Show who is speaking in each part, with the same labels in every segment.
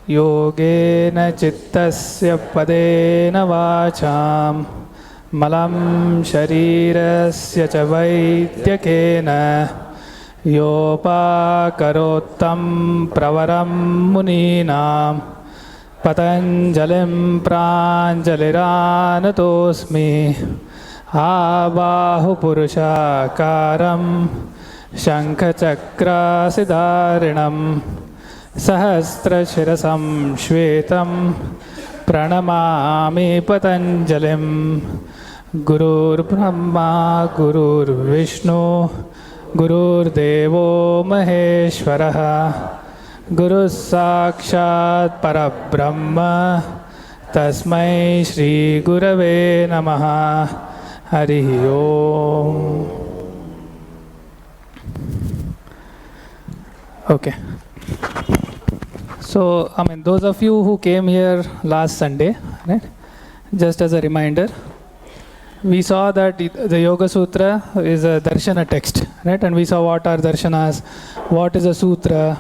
Speaker 1: योगेन चित्तस्य पदेन वाचां मलं शरीरस्य च वैद्यकेन योपाकरोत्तं प्रवरं मुनीनां पतञ्जलिं प्राञ्जलिरानतोऽस्मि आबाहुपुरुषाकारं शङ्खचक्रासिधारिणं सहस्रशिरसं श्वेतं प्रणमामि पतञ्जलिं गुरुर्ब्रह्मा गुरुर्विष्णु गुरुर्देवो महेश्वरः गुरुः साक्षात् परब्रह्म तस्मै श्रीगुरवे नमः हरिः ओम. Okay. So, those of you who came here last Sunday, right? Just as a reminder, we saw that the Yoga Sutra is a darshana text, right? And we saw what are darshanas, what is a sutra,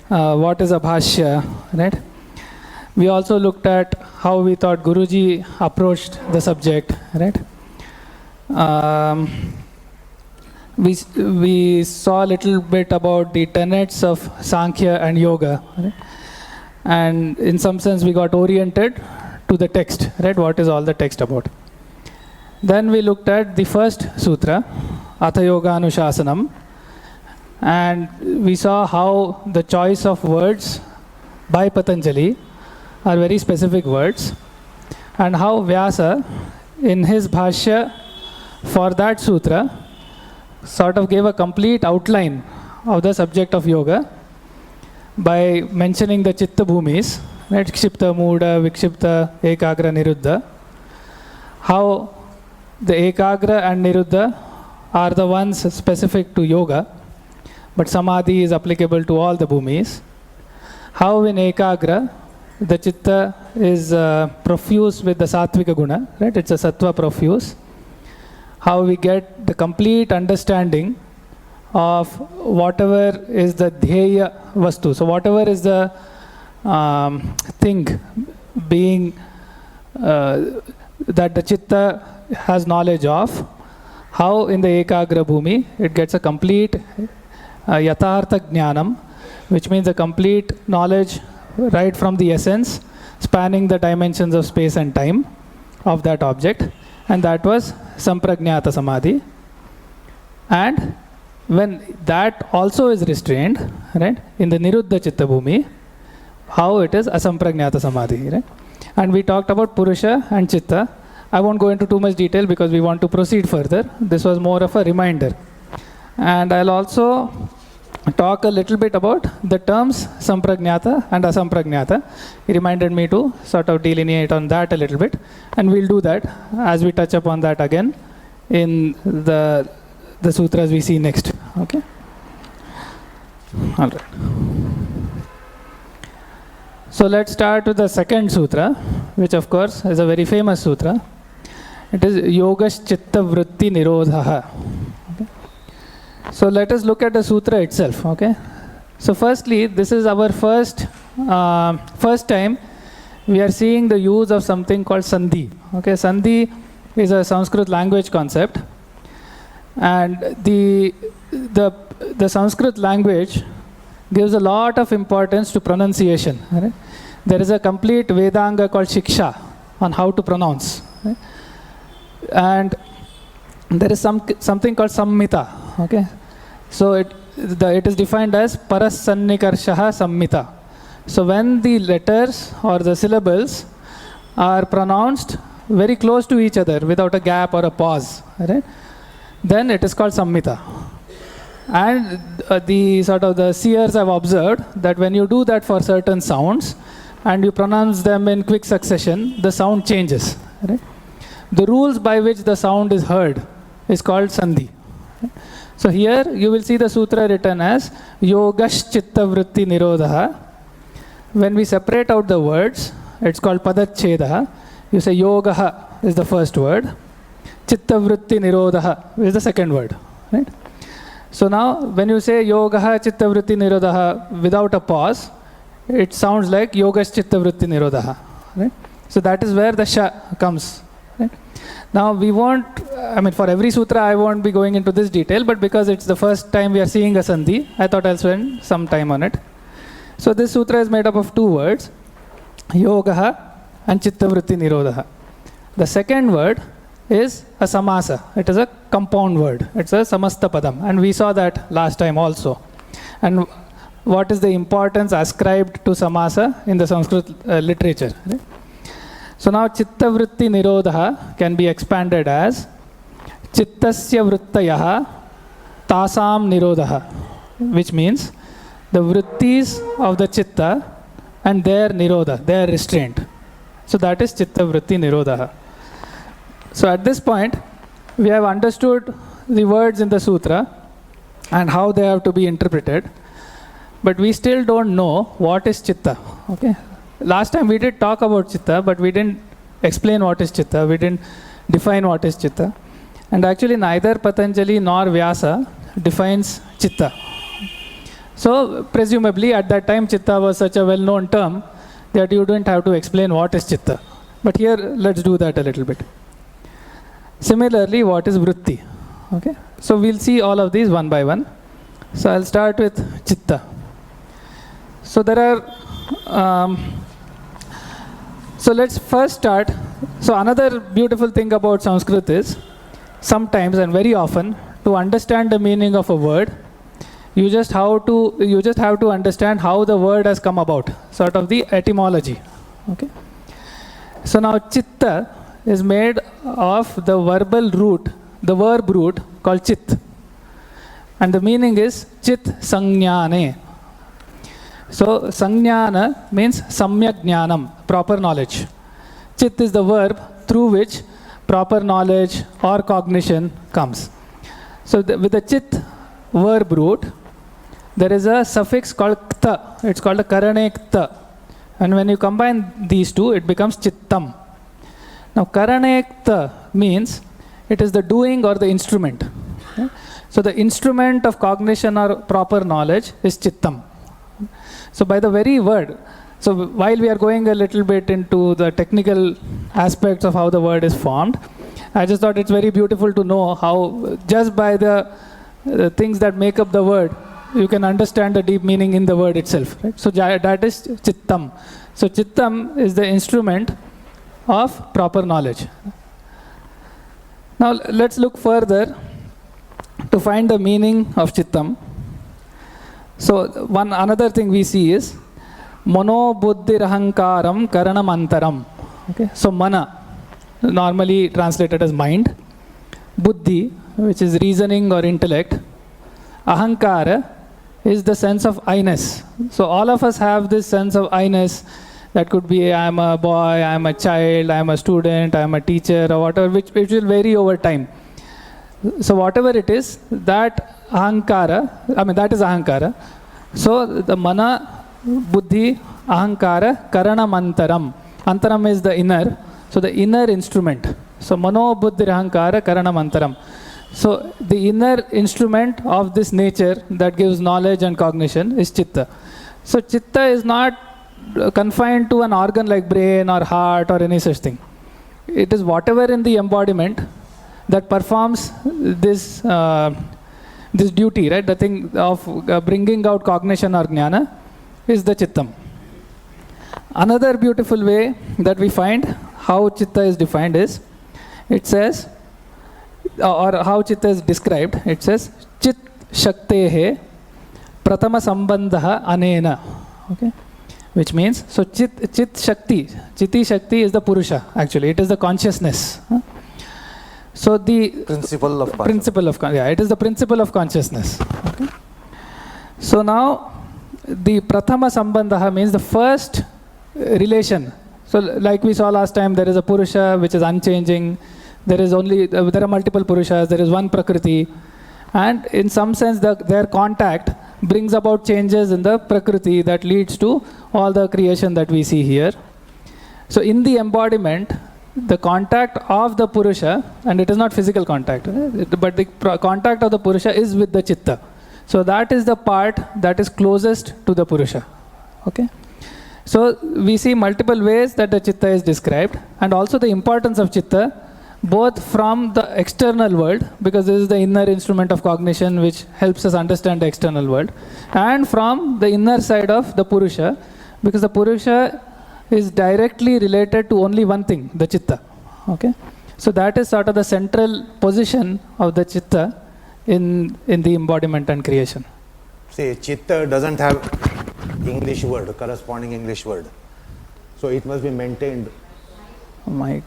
Speaker 1: what is a bhashya, right? We also looked at how we thought Guruji approached the subject, right? We saw a little bit about the tenets of Sankhya and Yoga, right? And in some sense we got oriented to the text, right? What is all the text about? Then we looked at the first sutra, Atha Yoga Anushasanam, and we saw how the choice of words by Patanjali are very specific words, and how Vyasa in his bhashya for that sutra sort of gave a complete outline of the subject of yoga by mentioning the chitta bhumis, right? Kshipta, Muda, Vikshipta, Ekagra, Niruddha. How the Ekagra and Niruddha are the ones specific to yoga, but Samadhi is applicable to all the bhumis. How in Ekagra the chitta is profuse with the Sattvika guna, right? It's a sattva profuse. How we get the complete understanding of whatever is the dhyaya vastu. So whatever is the thing being that the chitta has knowledge of, how in the Ekagra Bhumi it gets a complete Yathartha Jnanam, which means a complete knowledge right from the essence, spanning the dimensions of space and time of that object, and that was Samprajñata Samadhi. And when that also is restrained, right, in the Niruddha Chitta Bhumi, how it is Asamprajñata Samadhi, right? And we talked about Purusha and Chitta. I won't go into too much detail because we want to proceed further. This was more of a reminder. And I'll also talk a little bit about the terms Samprajñata and Asamprajñata. He reminded me to sort of delineate on that a little bit, and we'll do that as we touch upon that again in the sutras we see next. Okay? All right. So let's start with the second sutra, which of course is a very famous sutra. It is Yogash Chitta Vritti Nirodhaha. So let us look at the sutra itself, okay? So firstly, this is our first time we are seeing the use of something called Sandhi. Okay, Sandhi is a Sanskrit language concept, and the Sanskrit language gives a lot of importance to pronunciation. Right? There is a complete Vedanga called Shiksha on how to pronounce, right? And there is something called Sammita. Okay, so it is defined as Parasannikarshaha Sammita. So when the letters or the syllables are pronounced very close to each other without a gap or a pause, right, then it is called Sammita. And the seers have observed that when you do that for certain sounds and you pronounce them in quick succession, the sound changes. Right? The rules by which the sound is heard is called Sandhi. So here you will see the sutra written as Yogash Chitta Vritti Nirodha. When we separate out the words, it's called Padacheda. You say Yogaha is the first word, Chitta Vritti Nirodha is the second word. Right? So now when you say Yogaha Chitta Vritti Nirodha without a pause, it sounds like yogash chitta vritti nirodha. Right? So that is where the sha comes. Right? Now we won't, I mean for every sutra I won't be going into this detail, but because it's the first time we are seeing a sandhi, I thought I'll spend some time on it. So this sutra is made up of two words, yogaha and chitta vritti nirodha. The second word is a samasa. It is a compound word. It's a samasta padam. And we saw that last time also. And what is the importance ascribed to samasa in the Sanskrit literature? Right? So now chitta vritti nirodha can be expanded as chittasya vrittayaha tasam nirodha, which means the vrittis of the chitta and their nirodha, their restraint. So that is chitta vritti nirodha. So at this point, we have understood the words in the sutra and how they have to be interpreted, but we still don't know what is chitta. Okay? Last time we did talk about chitta, but we didn't explain what is chitta, we didn't define what is chitta. And actually neither Patanjali nor Vyasa defines chitta. So presumably at that time chitta was such a well-known term that you don't have to explain what is chitta. But here let's do that a little bit. Similarly, what is vritti? Okay, so we'll see all of these one by one. So I'll start with chitta. So there are, so let's first start. So another beautiful thing about Sanskrit is sometimes and very often to understand the meaning of a word, you just have to understand how the word has come about, sort of the etymology. Okay. So now chitta is made of the verbal root, the verb root called chit. And the meaning is chit sangyane. So sangyana means samyak jnanam, proper knowledge. Chit is the verb through which proper knowledge or cognition comes. So with the chit verb root, there is a suffix called kta. It's called a karane kta. And when you combine these two, it becomes chittam. Now, karanekta means it is the doing or the instrument. Okay? So, the instrument of cognition or proper knowledge is chittam. So, by the very word, so while we are going a little bit into the technical aspects of how the word is formed, I just thought it's very beautiful to know how just by the things that make up the word, you can understand the deep meaning in the word itself. Right? So, that is chittam. So, chittam is the instrument of proper knowledge. Now let's look further to find the meaning of chittam. So another thing we see is mano buddhirahankaram karanam antaram. Okay, so mana, normally translated as mind, buddhi, which is reasoning or intellect, ahankara is the sense of I-ness. So all of us have this sense of I-ness. That could be I am a boy, I am a child, I am a student, I am a teacher, or whatever, which will vary over time. So whatever it is, that ahankara, I mean that is ahankara. So the mana, buddhi, ahankara, karanam antaram. Antaram is the inner, so the inner instrument. So mano, buddhi, ahankara, karanam antaram. So the inner instrument of this nature that gives knowledge and cognition is chitta. So chitta is not confined to an organ like brain or heart or any such thing. It is whatever in the embodiment that performs this this duty, right? The thing of bringing out cognition or jnana is the chittam. Another beautiful way that we find how chitta is defined is, it says, or how chitta is described, it says, chit shaktehe pratama sambandha anena. Okay? Which means, so chit shakti, chiti shakti is the purusha actually, it is the consciousness. So the principle of it is the principle of consciousness. Okay? So now the pratama sambandha means the first relation. So like we saw last time, there is a purusha which is unchanging, there are multiple purushas, there is one prakriti, and in some sense their contact brings about changes in the prakriti that leads to all the creation that we see here. So in the embodiment, the contact of the purusha, and it is not physical contact, but the contact of the purusha is with the chitta. So that is the part that is closest to the purusha. Okay. So we see multiple ways that the chitta is described, and also the importance of chitta, both from the external world, because this is the inner instrument of cognition which helps us understand the external world, and from the inner side of the Purusha, because the Purusha is directly related to only one thing, the chitta. Okay? So that is sort of the central position of the chitta in the embodiment and creation.
Speaker 2: See, chitta doesn't have English word, corresponding English word. So it must be maintained.
Speaker 1: Mike.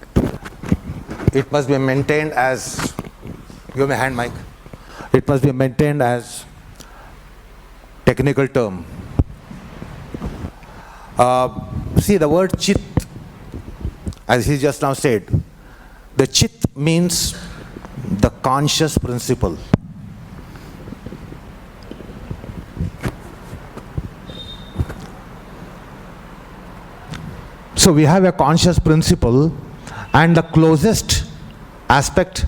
Speaker 2: It must be maintained as, give me a hand, Mike. It must be maintained as technical term. See, the word chit, as he just now said, the chit means the conscious principle. So we have a conscious principle, and the closest aspect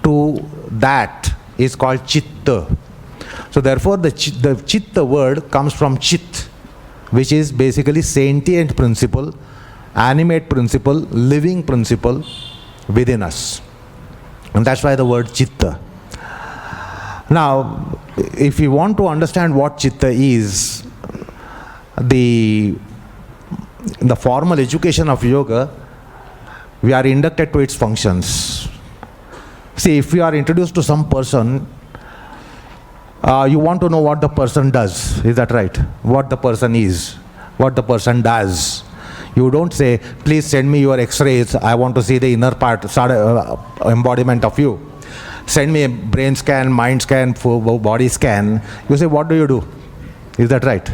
Speaker 2: to that is called chitta. So therefore the chitta word comes from chit, which is basically sentient principle, animate principle, living principle within us. And that's why the word chitta. Now, if you want to understand what chitta is, the formal education of yoga, we are inducted to its functions. See, if you are introduced to some person, you want to know what the person does. Is that right? What the person is, what the person does. You don't say, please send me your x-rays, I want to see the inner part, embodiment of you. Send me a brain scan, mind scan, body scan. You say, what do you do? Is that right?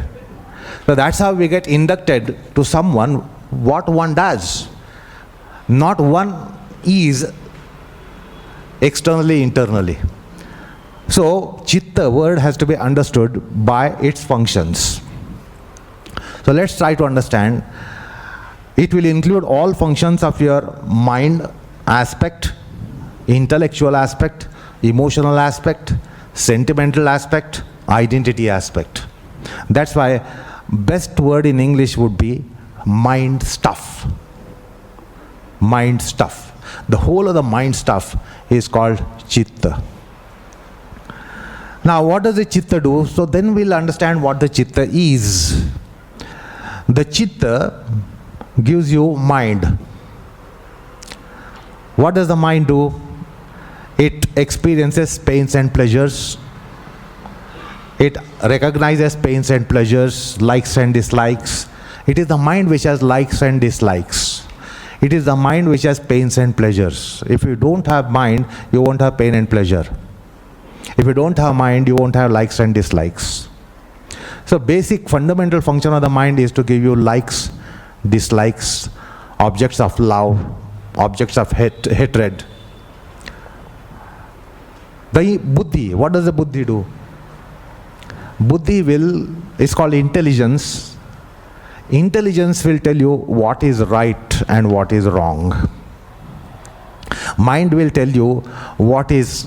Speaker 2: So that's how we get inducted to someone, what one does. Not one is externally, internally. So chitta word has to be understood by its functions. So let's try to understand. It will include all functions of your mind aspect, intellectual aspect, emotional aspect, sentimental aspect, identity aspect. That's why best word in English would be mind stuff. Mind stuff. The whole of the mind stuff is called chitta. Now what does the chitta do? So then we'll understand what the chitta is. The chitta gives you mind. What does the mind do? It experiences pains and pleasures. It recognizes pains and pleasures, likes and dislikes. It is the mind which has likes and dislikes. It is the mind which has pains and pleasures. If you don't have mind, you won't have pain and pleasure. If you don't have mind, you won't have likes and dislikes. So basic fundamental function of the mind is to give you likes, dislikes, objects of love, objects of hatred. The buddhi, what does the buddhi do? Buddhi is called intelligence. Intelligence will tell you what is right and what is wrong. Mind will tell you what is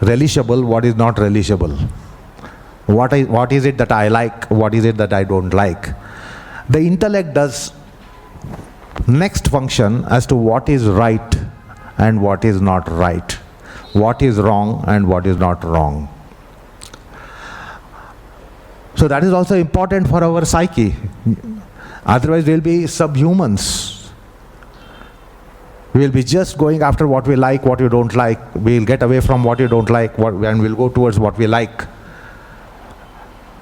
Speaker 2: relishable, what is not relishable. What is it that I like, what is it that I don't like. The intellect does next function as to what is right and what is not right, what is wrong and what is not wrong. So that is also important for our psyche. Otherwise we'll be subhumans. We'll be just going after what we like, what you don't like. We'll get away from what you don't like, and we'll go towards what we like.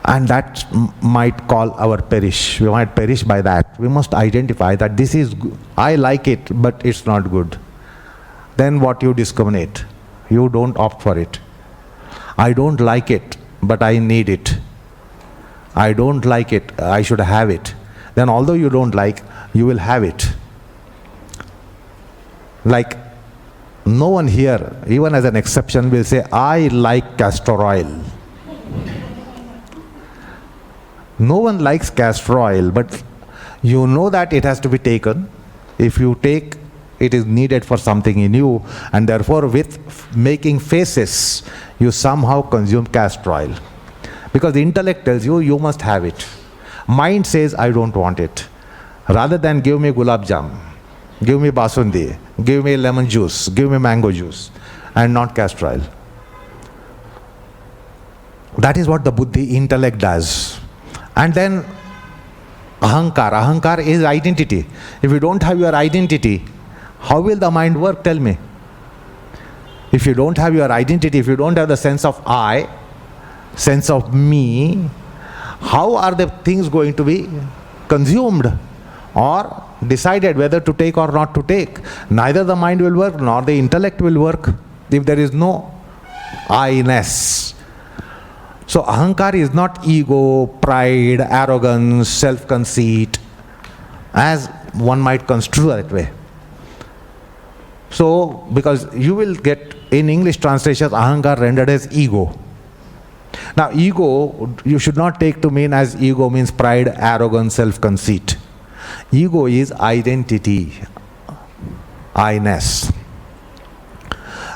Speaker 2: And that might call our perish. We might perish by that. We must identify that this is, I like it, but it's not good. Then what you discriminate? You don't opt for it. I don't like it, but I need it. I don't like it, I should have it. Then although you don't like, you will have it. Like, no one here, even as an exception, will say, I like castor oil. No one likes castor oil, but you know that it has to be taken. If you take, it is needed for something in you, and therefore with making faces, you somehow consume castor oil. Because the intellect tells you, you must have it. Mind says, I don't want it. Rather than give me gulab jam, give me basundi, give me lemon juice, give me mango juice, and not castor oil. That is what the buddhi, intellect, does. And then ahankar. Ahankar is identity. If you don't have your identity, how will the mind work? Tell me. If you don't have your identity, if you don't have the sense of I, sense of me, how are the things going to be consumed or decided whether to take or not to take? Neither the mind will work nor the intellect will work if there is no I-ness. So ahankar is not ego, pride, arrogance, self-conceit, as one might construe that way. So, because you will get in English translations ahankar rendered as ego. Now ego, you should not take to mean as ego means pride, arrogance, self-conceit. Ego is identity, I-ness.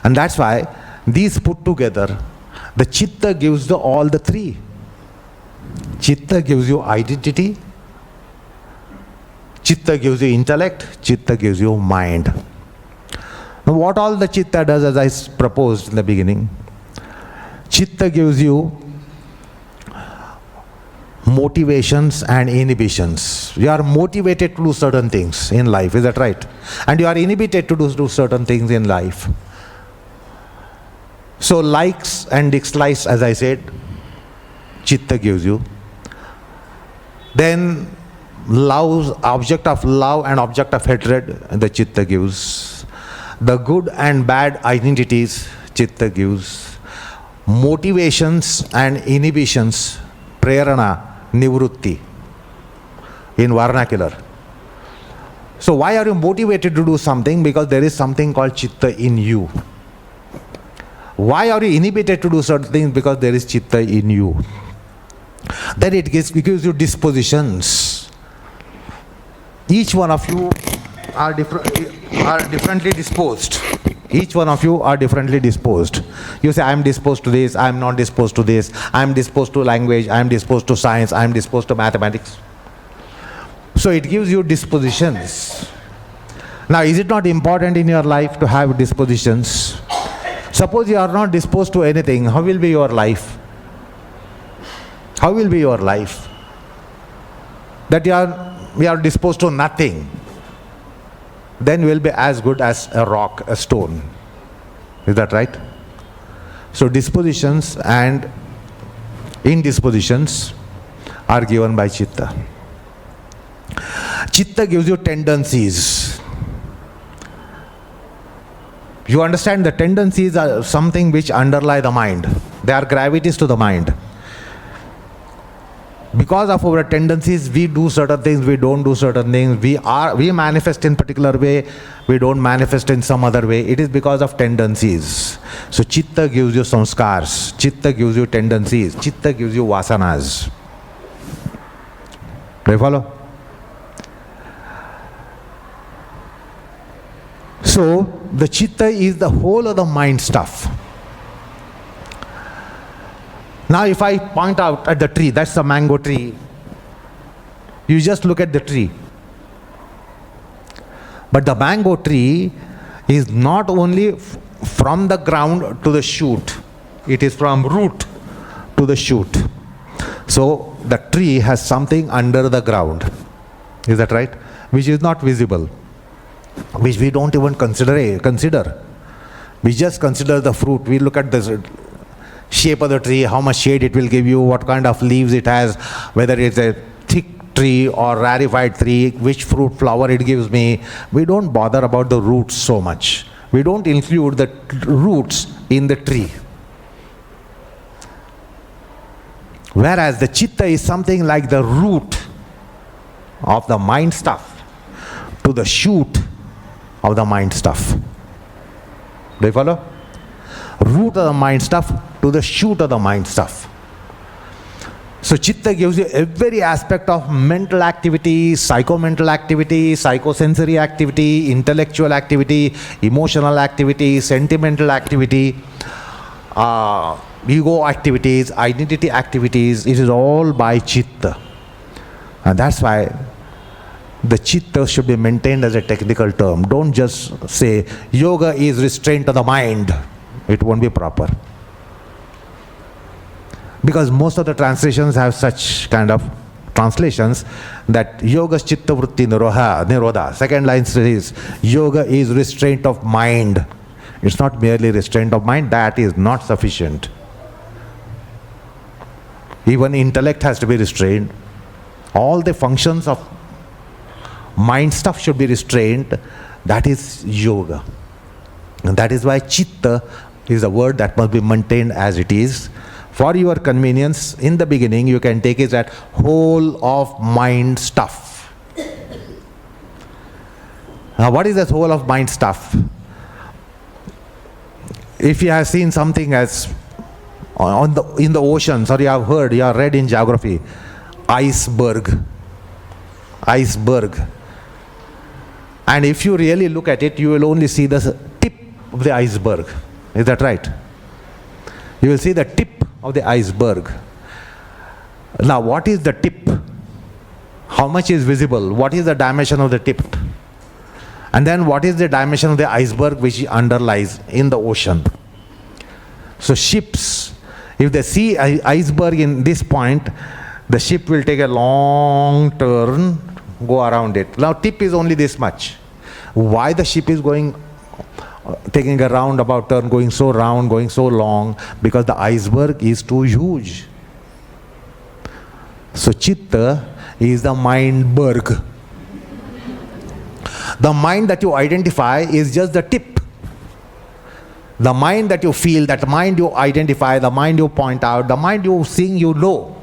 Speaker 2: And that's why these put together, the chitta gives all the three. Chitta gives you identity, chitta gives you intellect, chitta gives you mind. Now what all the chitta does, as I proposed in the beginning, chitta gives you motivations and inhibitions. You are motivated to do certain things in life, is that right? And you are inhibited to do certain things in life. So likes and dislikes, as I said, chitta gives you. Then love, object of love and object of hatred, the chitta gives. The good and bad identities, chitta gives. Motivations and inhibitions, prerana, nivrutti, in vernacular. So why are you motivated to do something? Because there is something called chitta in you. Why are you inhibited to do certain things? Because there is chitta in you. Then it gives you dispositions. Each one of you are differently disposed. Each one of you are differently disposed. You say, I am disposed to this, I am not disposed to this, I am disposed to language, I am disposed to science, I am disposed to mathematics. So it gives you dispositions. Now, is it not important in your life to have dispositions? Suppose you are not disposed to anything, how will be your life? How will be your life? That you are disposed to nothing, then you will be as good as a rock, a stone. Is that right? So dispositions and indispositions are given by chitta. Chitta gives you tendencies. You understand the tendencies are something which underlie the mind. They are gravities to the mind. Because of our tendencies, we do certain things, we don't do certain things, we manifest in particular way, we don't manifest in some other way. It is because of tendencies. So chitta gives you samskars, chitta gives you tendencies, chitta gives you vasanas. Do you follow? So the chitta is the whole of the mind stuff. Now if I point out at the tree, that's the mango tree, you just look at the tree. But the mango tree is not only from the ground to the shoot, it is from root to the shoot. So the tree has something under the ground. Is that right? Which is not visible, which we don't even consider. We just consider the fruit. We look at the shape of the tree, how much shade it will give you, what kind of leaves it has, whether it's a thick tree or rarefied tree, which fruit flower it gives me. We don't bother about the roots so much. We don't include the roots in the tree. Whereas the chitta is something like the root of the mind stuff to the shoot of the mind stuff. Do you follow? Root of the mind stuff to the shoot of the mind stuff. So chitta gives you every aspect of mental activity, psychomental activity, psychosensory activity, intellectual activity, emotional activity, sentimental activity, ego activities, identity activities. It is all by chitta. And that's why the chitta should be maintained as a technical term. Don't just say yoga is restraint of the mind. It won't be proper. Because most of the translations have such kind of translations that yoga chitta vritti nirodha. Second line says yoga is restraint of mind. It's not merely restraint of mind. That is not sufficient. Even intellect has to be restrained. All the functions of mind stuff should be restrained. That is yoga. And that is why chitta is a word that must be maintained as it is. For your convenience, in the beginning, you can take it as whole of mind stuff. Now, what is that whole of mind stuff? If you have seen something as in the oceans, or you have heard, you have read in geography, iceberg. And if you really look at it, you will only see the tip of the iceberg. Is that right? You will see the tip of the iceberg. Now, what is the tip? How much is visible? What is the dimension of the tip? And then what is the dimension of the iceberg which underlies in the ocean? So ships, if they see an iceberg in this point, the ship will take a long turn, go around it. Now tip is only this much. Why the ship is taking a roundabout turn, going so round, going so long? Because the iceberg is too huge. So chitta is the mindberg. The mind that you identify is just the tip. The mind that you feel, that mind you identify, the mind you point out, the mind you think you know,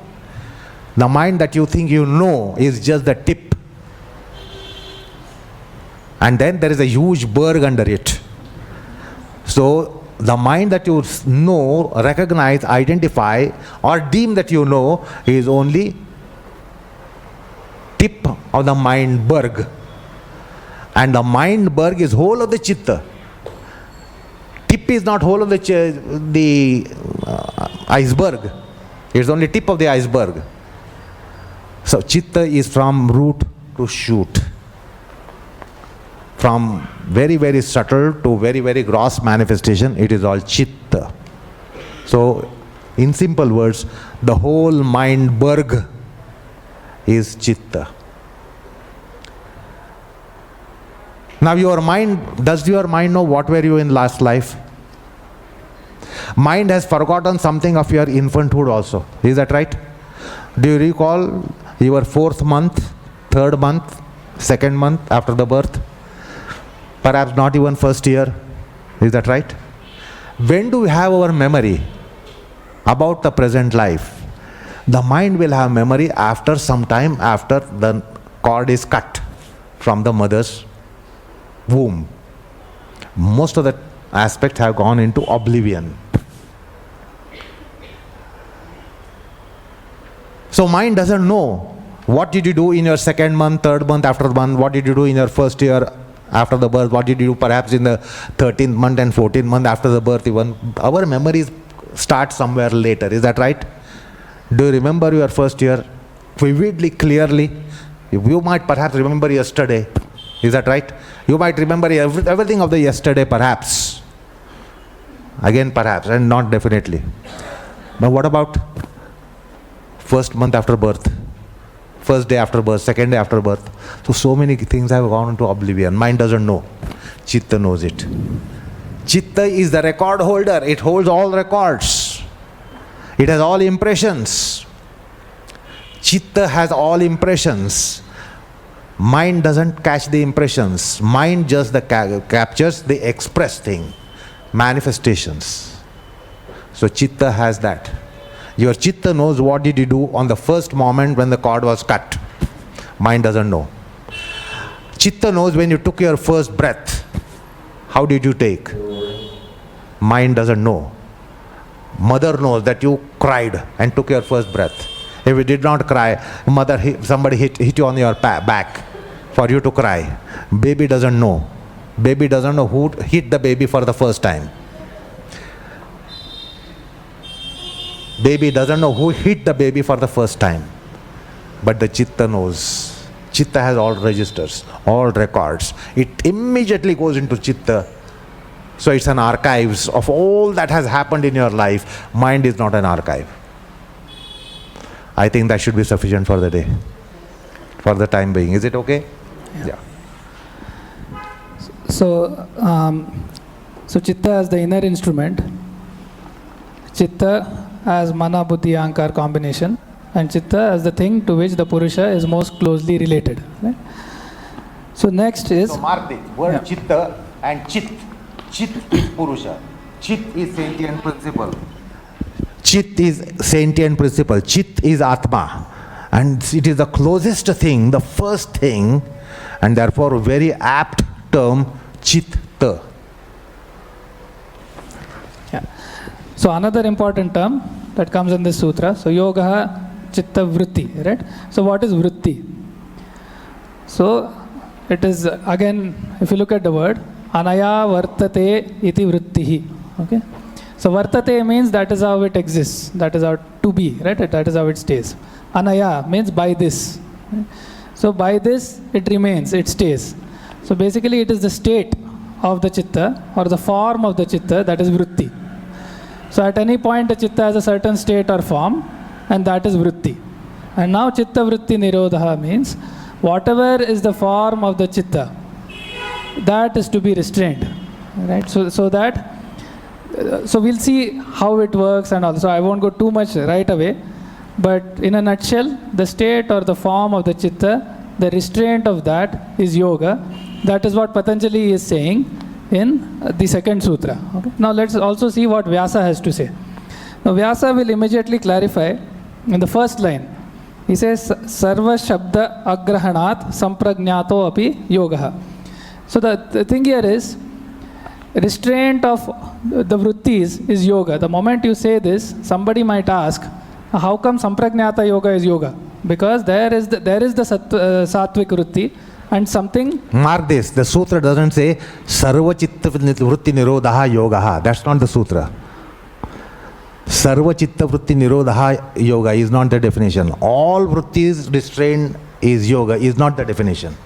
Speaker 2: the mind that you think you know is just the tip. And then there is a huge berg under it. So the mind that you know, recognize, identify, or deem that you know is only tip of the mind berg. And the mind berg is whole of the chitta. Tip is not whole of the iceberg. It's only tip of the iceberg. So chitta is from root to shoot. From very, very subtle to very, very gross manifestation, it is all chitta. So, in simple words, the whole mind berg is chitta. Now does your mind know what were you in last life? Mind has forgotten something of your infanthood also. Is that right? Do you recall your 4th month, 3rd month, 2nd month after the birth? Perhaps not even 1st year. Is that right? When do we have our memory about the present life? The mind will have memory after some time, after the cord is cut from the mother's womb. Most of the aspects have gone into oblivion. So mind doesn't know what did you do in your 2nd month, 3rd month after the month, what did you do in your 1st year after the birth, what did you do perhaps in the 13th month and 14th month after the birth even. Our memories start somewhere later. Is that right? Do you remember your 1st year vividly, clearly? You might perhaps remember yesterday. Is that right? You might remember everything of the yesterday perhaps. Again perhaps, and not definitely. But what about 1st month after birth? 1st day after birth, 2nd day after birth. So many things have gone into oblivion. Mind doesn't know. Chitta knows it. Chitta is the record holder. It holds all records. It has all impressions. Chitta has all impressions. Mind doesn't catch the impressions. Mind just captures the expressed thing, manifestations. So chitta has that. Your chitta knows what did you do on the first moment when the cord was cut. Mind doesn't know. Chitta knows when you took your first breath. How did you take? Mind doesn't know. Mother knows that you cried and took your first breath. If you did not cry, somebody hit you on your back for you to cry. Baby doesn't know. Baby doesn't know who hit the baby for the first time. Baby doesn't know who hit the baby for the first time. but the chitta knows. Chitta has all registers, all records. It immediately goes into chitta. So it's an archives of all that has happened in your life. Mind is not an archive. I think that should be sufficient for the day, for the time being. Is it okay? Yeah.
Speaker 1: So, so chitta as the inner instrument, chitta as mana, buddhi, ahankar combination, and chitta as the thing to which the Purusha is most closely related. Right? So next is...
Speaker 2: So mark this, word chitta and chit. Chit is Purusha. Chit is sentient principle. Chit is sentient principle. Chit is Atma. And it is the closest thing, the first thing, and therefore very apt term, chitta.
Speaker 1: Yeah. So another important term that comes in this sutra, so yoga chitta vritti, right? So what is vritti? So it is again, if you look at the word, anaya vartate iti vrittihi. Okay? So vartate means that is how it exists, that is how to be, right? That is how it stays. Anaya means by this. Right? So by this it remains, it stays. So basically it is the state of the chitta or the form of the chitta that is vritti. So at any point the chitta has a certain state or form, and that is vritti. And now chitta vritti nirodha means whatever is the form of the chitta, that is to be restrained. Right? So that so we'll see how it works and all. So I won't go too much right away. But in a nutshell, the state or the form of the chitta, the restraint of that is yoga. That is what Patanjali is saying in the second sutra. Okay? Now let's also see what Vyasa has to say. Now Vyasa will immediately clarify in the first line. He says, Sarva Shabda Agrahanat Samprajnato Api Yogaha. So the thing here is, restraint of the vrittis is yoga. The moment you say this, somebody might ask, how come Samprajnata Yoga is yoga? Because there is the Sattvic vritti and something...
Speaker 2: Mark this, the sutra doesn't say Sarva Chitta Vritti Nirodha Yogaha. That's not the sutra. Sarva Chitta Vritti Nirodha Yoga is not the definition. All vrittis restraint is yoga, is not the definition.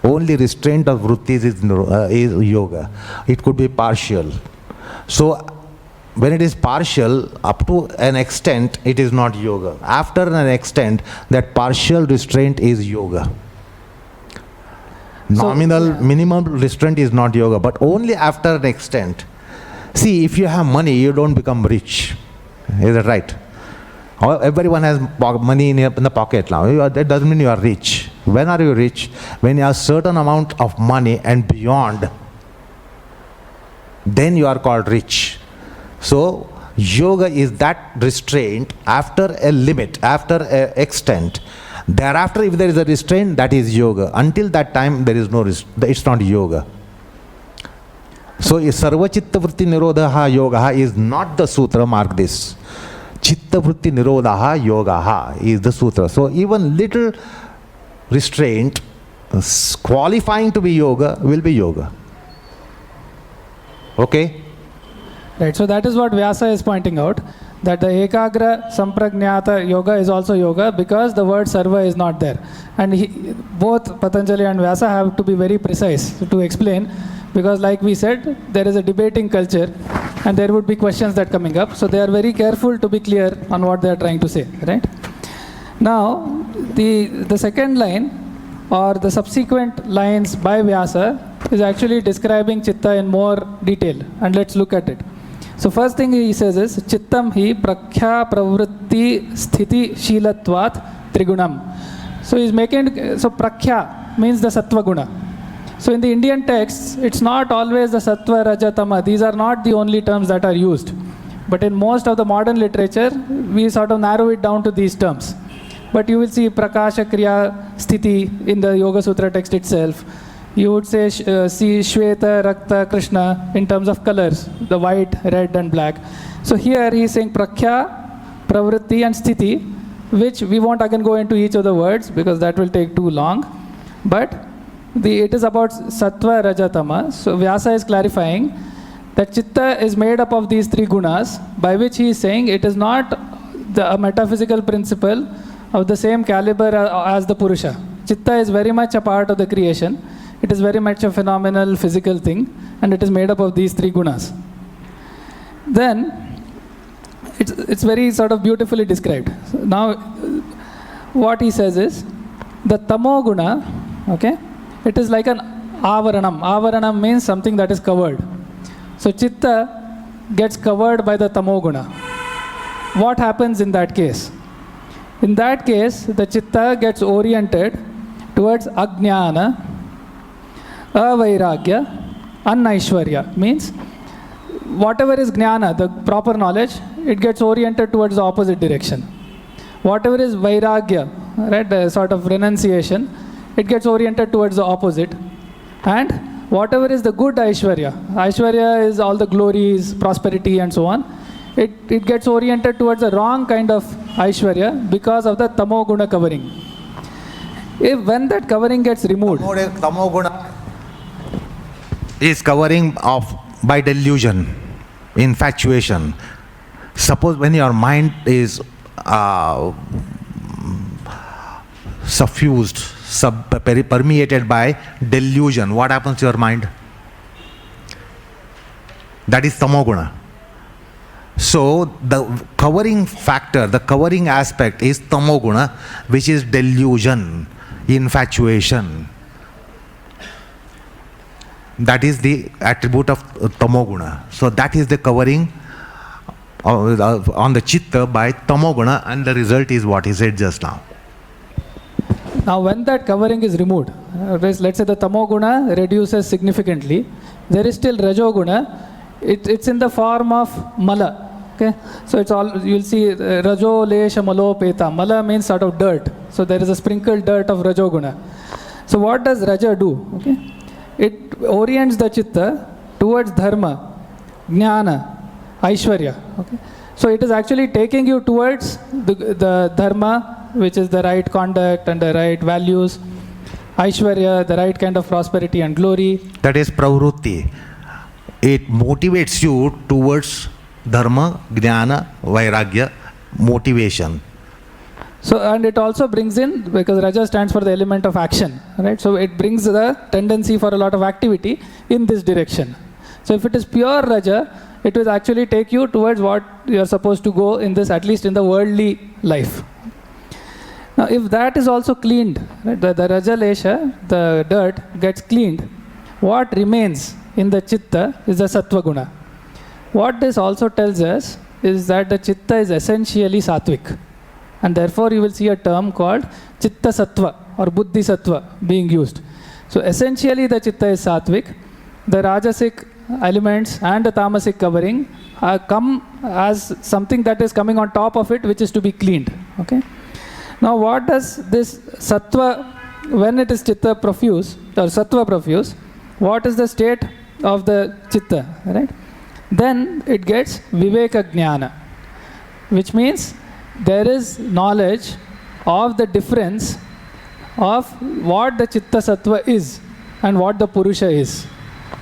Speaker 2: Only restraint of vrittis is yoga. It could be partial. So when it is partial, up to an extent, it is not yoga. After an extent, that partial restraint is yoga. Nominal, minimum restraint is not yoga, but only after an extent. See, if you have money, you don't become rich. Is that right? Everyone has money in the pocket now. That doesn't mean you are rich. When are you rich? When you have certain amount of money and beyond, then you are called rich. So yoga is that restraint after a limit, after an extent. Thereafter, if there is a restraint, that is yoga. Until that time, there is no it's not yoga. So Sarva Chitta Vritti Nirodha Yoga is not the sutra, mark this. Chitta Vritti Nirodha Yoga is the sutra. So even little restraint qualifying to be yoga will be yoga. Okay?
Speaker 1: Right, so that is what Vyasa is pointing out, that the Ekagra Samprajnata Yoga is also yoga because the word Sarva is not there. And both Patanjali and Vyasa have to be very precise to explain, because like we said, there is a debating culture and there would be questions that coming up. So they are very careful to be clear on what they are trying to say, right? Now, the second line or the subsequent lines by Vyasa is actually describing Chitta in more detail, and let's look at it. So first thing he says is, Chittam hi prakhya pravritti sthiti shilatvat trigunam. So he's making, so prakhya means the sattva guna. So in the Indian texts, it's not always the sattva, raja, tama. These are not the only terms that are used. But in most of the modern literature, we sort of narrow it down to these terms. But you will see prakasha, kriya, sthiti in the Yoga Sutra text itself. You would say, see Shweta, Rakta, Krishna in terms of colors, the white, red and black. So here he is saying prakhya, pravritti and sthiti, which we won't again go into each of the words because that will take too long. But it is about sattva, raja, tama. So Vyasa is clarifying that chitta is made up of these three gunas, by which he is saying it is not a metaphysical principle of the same caliber as the Purusha. Chitta is very much a part of the creation. It is very much a phenomenal physical thing, and it is made up of these three gunas. Then, it's very sort of beautifully described. So now, what he says is, the tamo guna, okay, it is like an avaranam. Avaranam means something that is covered. So chitta gets covered by the tamo guna. What happens in that case? In that case, the chitta gets oriented towards ajnana, avairagya, anaishwarya. Means, whatever is jnana, the proper knowledge, it gets oriented towards the opposite direction. Whatever is vairagya, right, the sort of renunciation, it gets oriented towards the opposite. And whatever is the good Aishwarya, Aishwarya is all the glories, prosperity and so on, it gets oriented towards the wrong kind of Aishwarya because of the tamo guna covering. When that covering gets removed,
Speaker 2: Tamo guna is covering of by delusion, infatuation. Suppose when your mind is suffused, permeated by delusion, what happens to your mind? That is tamoguna. So the covering factor, the covering aspect is tamoguna, which is delusion, infatuation. That is the attribute of tamoguna. So that is the covering on the chitta by tamoguna, and the result is what he said just now.
Speaker 1: now when that covering is removed, let's say the tamoguna reduces significantly, there is still rajoguna. It's in the form of mala. Okay, so it's all, you'll see rajo lesha malo peta. Mala means sort of dirt. So there is a sprinkled dirt of rajoguna. So what does raja do? Okay, it orients the chitta towards dharma, jnana, aishwarya. Okay, so it is actually taking you towards the dharma, which is the right conduct and the right values, aishwarya, the right kind of prosperity and glory.
Speaker 2: That is pravrutti. It motivates you towards dharma, jnana, vairagya, motivation.
Speaker 1: So, and it also brings in, because Raja stands for the element of action, right? So it brings the tendency for a lot of activity in this direction. So if it is pure Raja, it will actually take you towards what you are supposed to go in this, at least in the worldly life. Now if that is also cleaned, right, the Raja Lesha, the dirt gets cleaned, what remains in the chitta is the Sattva guna. What this also tells us is that the chitta is essentially sattvic. And therefore you will see a term called chitta sattva or buddhi sattva being used. So essentially the chitta is sattvic. The rajasic elements and the tamasic covering come as something that is coming on top of it, which is to be cleaned. Okay. Now what does this sattva, when it is chitta profuse or sattva profuse, what is the state of the chitta, right? Then it gets viveka jnana, which means there is knowledge of the difference of what the chitta sattva is and what the purusha is.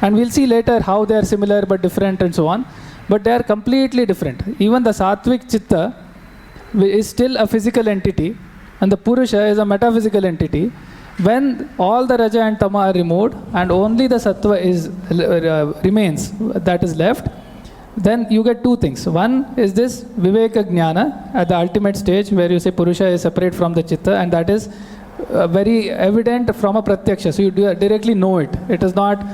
Speaker 1: And we'll see later how they are similar but different and so on. But they are completely different. Even the sattvic chitta is still a physical entity and the purusha is a metaphysical entity. When all the raja and tama are removed and only the sattva is remains, that is left, then you get two things. One is this viveka jnana at the ultimate stage where you say purusha is separate from the chitta, and that is very evident from a pratyaksha. So you directly know it. It is not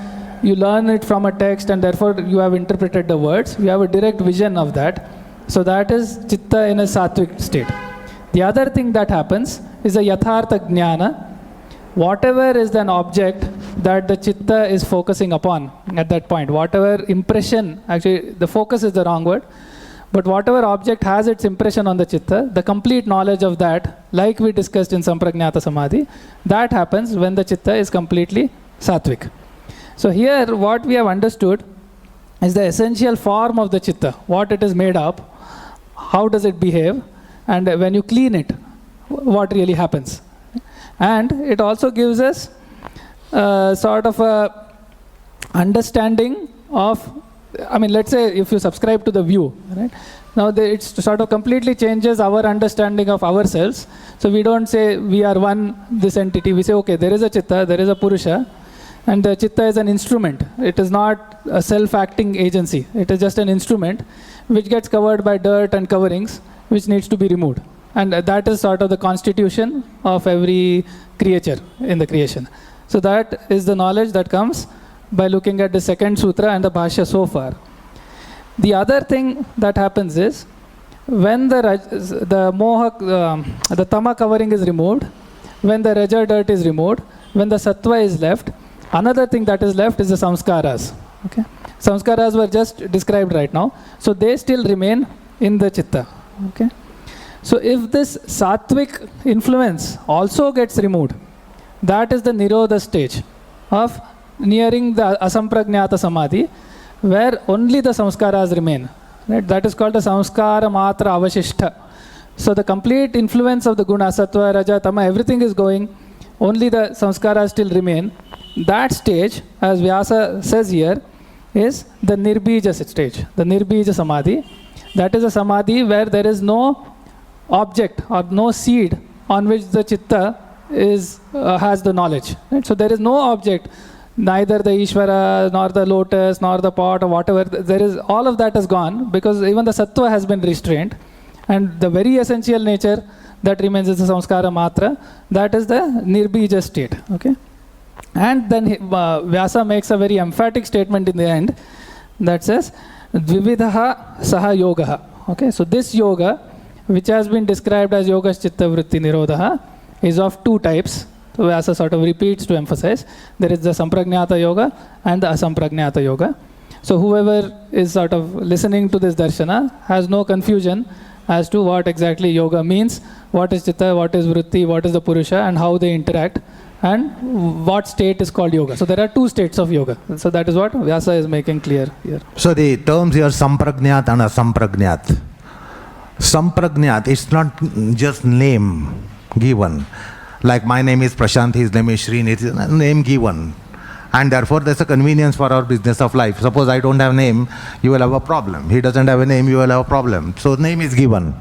Speaker 1: you learn it from a text and therefore you have interpreted the words. You have a direct vision of that. So that is chitta in a sattvic state. The other thing that happens is a yathartha jnana. Whatever is an object that the chitta is focusing upon at that point, whatever impression, actually the focus is the wrong word, but whatever object has its impression on the chitta, the complete knowledge of that, like we discussed in Sampragnata Samadhi, that happens when the chitta is completely sattvic. So here what we have understood is the essential form of the chitta, what it is made up, how does it behave, and when you clean it, what really happens. And it also gives us sort of a understanding of, I mean, let's say if you subscribe to the view, right? Now it sort of completely changes our understanding of ourselves. So we don't say we are one, this entity. We say, okay, there is a Chitta, there is a Purusha, and the Chitta is an instrument. It is not a self-acting agency. It is just an instrument which gets covered by dirt and coverings, which needs to be removed. And that is sort of the constitution of every creature in the creation. So that is the knowledge that comes by looking at the second sutra and the bhashya so far. The other thing that happens is, when the tama covering is removed, when the raja dirt is removed, when the sattva is left, another thing that is left is the samskaras. Okay? Samskaras were just described right now. So they still remain in the chitta. Okay? So if this sattvic influence also gets removed, that is the nirodha stage of nearing the asampragnata samadhi, where only the samskaras remain. Right? That is called the samskara matra avashishta. So the complete influence of the guna, sattva, raja, tama, everything is going, only the samskaras still remain. That stage, as Vyasa says here, is the nirbija stage, the nirbija samadhi. That is a samadhi where there is no object or no seed on which the chitta has the knowledge. Right? So there is no object, neither the Ishvara, nor the lotus, nor the pot, or whatever. There is, all of that is gone, because even the sattva has been restrained, and the very essential nature that remains is the samskara matra. That is the nirbija state. Okay, and then Vyasa makes a very emphatic statement in the end that says dvividaha saha yogaha. Okay, so this yoga, which has been described as yoga chitta vritti nirodha, is of two types. So Vyasa sort of repeats to emphasize. There is the sampragnata yoga and the asampragnata yoga. So whoever is sort of listening to this darshana has no confusion as to what exactly yoga means, what is chitta, what is vritti, what is the purusha, and how they interact, and what state is called yoga. So there are two states of yoga. So that is what Vyasa is making clear here.
Speaker 2: So the terms here, sampragnat and asampragnat. Sampragnat, it's not just name given. Like my name is Prashant, his name is Shreen, it is a name given. And therefore there's a convenience for our business of life. Suppose I don't have a name, you will have a problem. He doesn't have a name, you will have a problem. So name is given.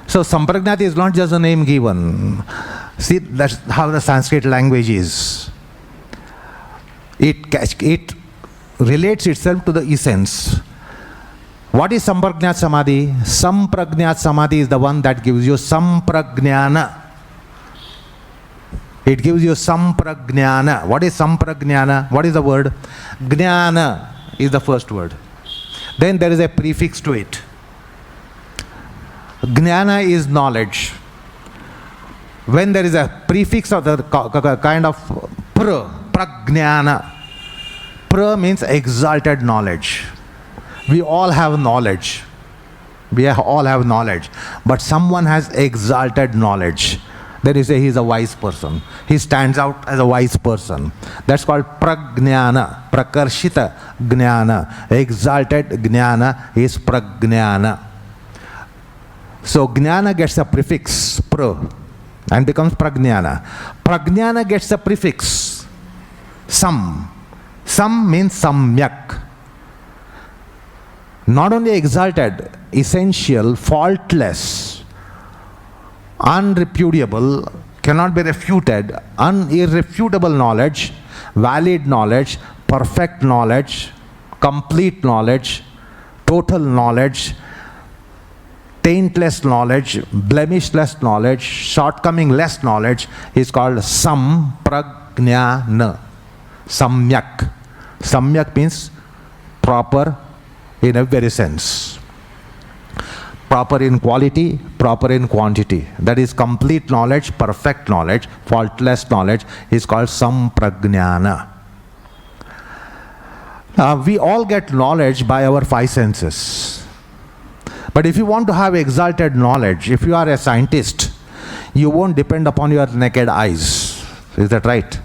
Speaker 2: So sampragnat is not just a name given. See, that's how the Sanskrit language is. It relates itself to the essence. What is sampragnat samadhi? Sampragnat samadhi is the one that gives you sampragnana. It gives you sampragnana. What is sampragnana? What is the word? Gnana is the first word. Then there is a prefix to it. Gnana is knowledge. When there is a prefix of the kind of pragnana. Pra means exalted knowledge. We all have knowledge. We all have knowledge. But someone has exalted knowledge. Then you say he is a wise person. He stands out as a wise person. That's called pragnana, prakarshita gnana. Exalted gnana is pragnana. So gnana gets a prefix, pra, and becomes pragnana. Pragnana gets a prefix, sam. Sam means samyak. Not only exalted, essential, faultless, unrepudiable, cannot be refuted, irrefutable knowledge, valid knowledge, perfect knowledge, complete knowledge, total knowledge, taintless knowledge, blemishless knowledge, shortcoming-less knowledge is called sampragnana, samyak. Samyak means proper in every sense. Proper in quality, proper in quantity. That is complete knowledge, perfect knowledge, faultless knowledge is called sampragnana. We all get knowledge by our five senses. But if you want to have exalted knowledge, if you are a scientist, you won't depend upon your naked eyes. Is that right?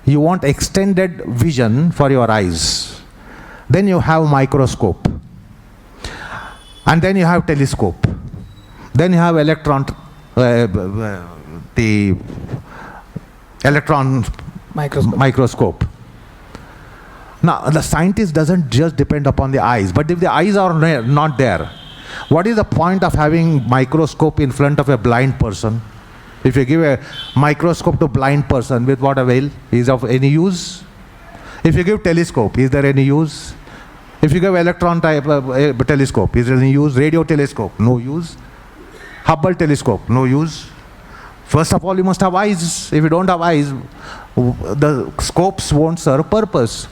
Speaker 2: You want extended vision for your eyes. Then you have microscope. And then you have telescope. Then you have the electron microscope. Now, the scientist doesn't just depend upon the eyes, but if the eyes are not there, What is the point of having microscope in front of a blind person? If you give a microscope to a blind person, with what avail? Is of any use? If you give telescope, is there any use? If you give electron type telescope, is there any use? Radio telescope, no use. Hubble telescope, no use. First of all, you must have eyes. If you don't have eyes, the scopes won't serve purpose.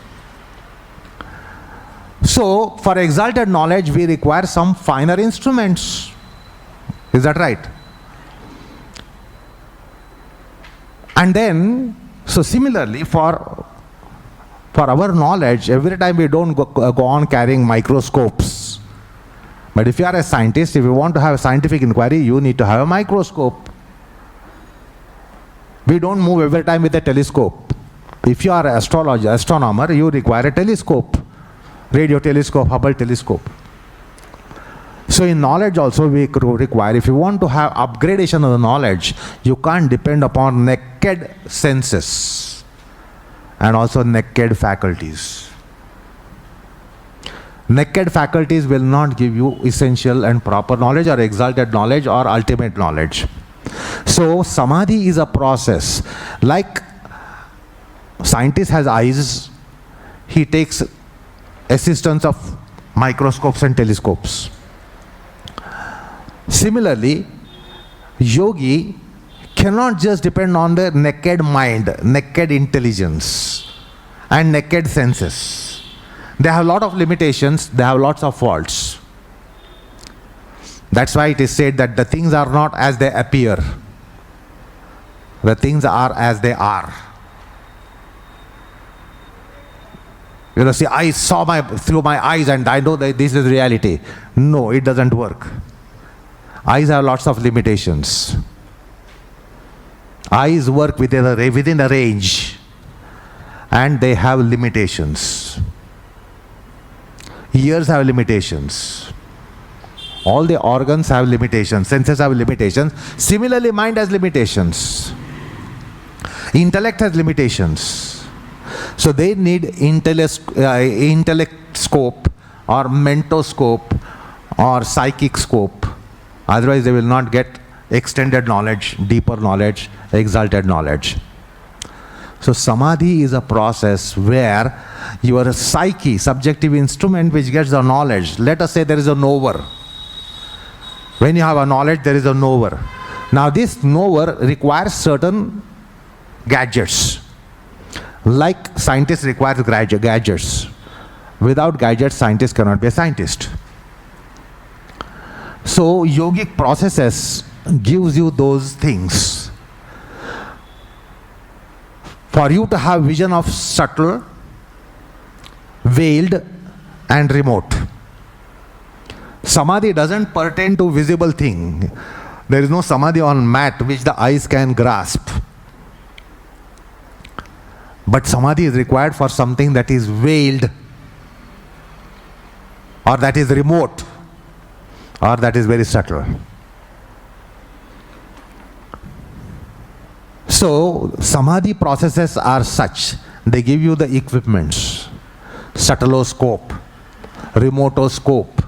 Speaker 2: So, for exalted knowledge, we require some finer instruments. Is that right? And then, so similarly, for our knowledge, every time we don't go on carrying microscopes. But if you are a scientist, if you want to have a scientific inquiry, you need to have a microscope. We don't move every time with a telescope. If you are an astronomer, you require a telescope. Radio telescope, Hubble telescope. So in knowledge also we require, if you want to have upgradation of the knowledge, you can't depend upon naked senses and also naked faculties. Naked faculties will not give you essential and proper knowledge or exalted knowledge or ultimate knowledge. So samadhi is a process. Like scientist has eyes, he takes assistance of microscopes and telescopes. Similarly, yogi cannot just depend on the naked mind, naked intelligence and naked senses. They have a lot of limitations, they have lots of faults. That's why it is said that the things are not as they appear. The things are as they are. You know, see, I saw through my eyes and I know that this is reality. No, it doesn't work. Eyes have lots of limitations. Eyes work within a range and they have limitations. Ears have limitations. All the organs have limitations. Senses have limitations. Similarly, mind has limitations. Intellect has limitations. So they need intellect scope or mentoscope or psychic scope. Otherwise they will not get extended knowledge, deeper knowledge, exalted knowledge. So samadhi is a process where your psyche, subjective instrument which gets the knowledge. Let us say there is a knower. When you have a knowledge, there is a knower. Now this knower requires certain gadgets. Like scientists require gadgets. Without gadgets, scientists cannot be a scientist. So yogic processes gives you those things. For you to have vision of subtle, veiled and remote. Samadhi doesn't pertain to visible thing. There is no samadhi on mat which the eyes can grasp. But samadhi is required for something that is veiled or that is remote or that is very subtle. So samadhi processes are such. They give you the equipments. Subtloscope, remotoscope,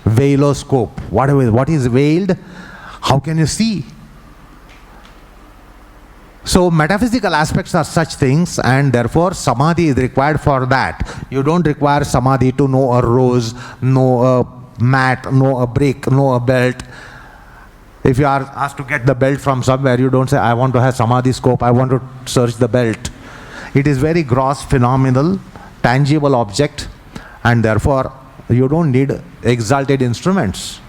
Speaker 2: veiloscope. What is veiled? How can you see? So metaphysical aspects are such things, and therefore samadhi is required for that. You don't require samadhi to know a rose, know a mat, know a brick, know a belt. If you are asked to get the belt from somewhere, you don't say, I want to have samadhi scope, I want to search the belt. It is very gross, phenomenal, tangible object, and therefore you don't need exalted instruments.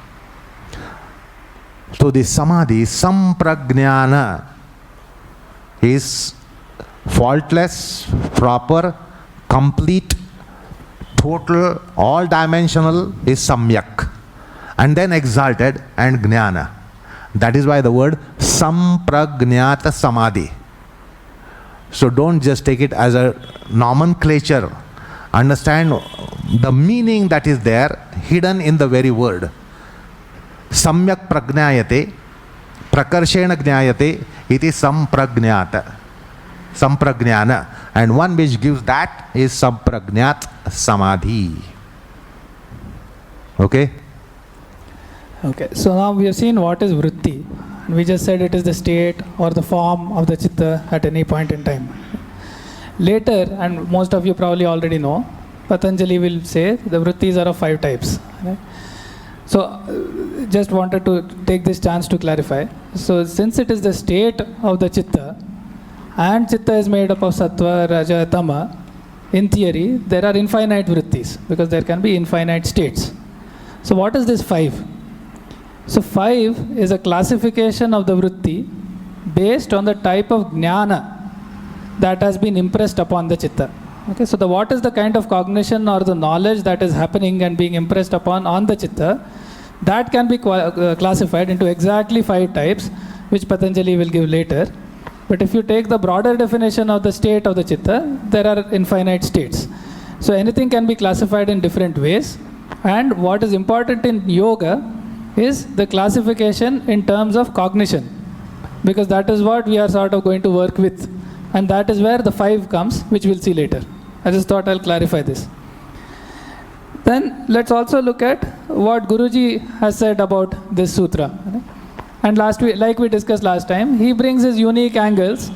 Speaker 2: So the samadhi, samprajnana, is faultless, proper, complete, total, all dimensional is samyak, and then exalted and jnana. That is why the word samprajnata samadhi. So don't just take it as a nomenclature. Understand the meaning that is there, hidden in the very word. Samyak prajnayate, prakarshena jnayate, it is samprajnata, samprajnana, and one which gives that is samprajnat samadhi. Okay?
Speaker 1: Okay, so now we have seen what is vritti. We just said it is the state or the form of the chitta at any point in time. Later, and most of you probably already know, Patanjali will say the vrittis are of 5 types. Right? So, just wanted to take this chance to clarify. So, since it is the state of the chitta, and chitta is made up of sattva, raja, tama, in theory, there are infinite vrittis because there can be infinite states. So, what is this 5? So 5 is a classification of the vritti based on the type of jnana that has been impressed upon the chitta. Okay, so what is the kind of cognition or the knowledge that is happening and being impressed upon on the chitta, that can be classified into exactly 5 types, which Patanjali will give later. But if you take the broader definition of the state of the chitta, there are infinite states. So anything can be classified in different ways. And what is important in yoga is the classification in terms of cognition, because that is what we are sort of going to work with, and that is where the 5 comes, which we'll see later. I just thought I'll clarify this. Then let's also look at what Guruji has said about this sutra. And last week, like we discussed last time, he brings his unique angles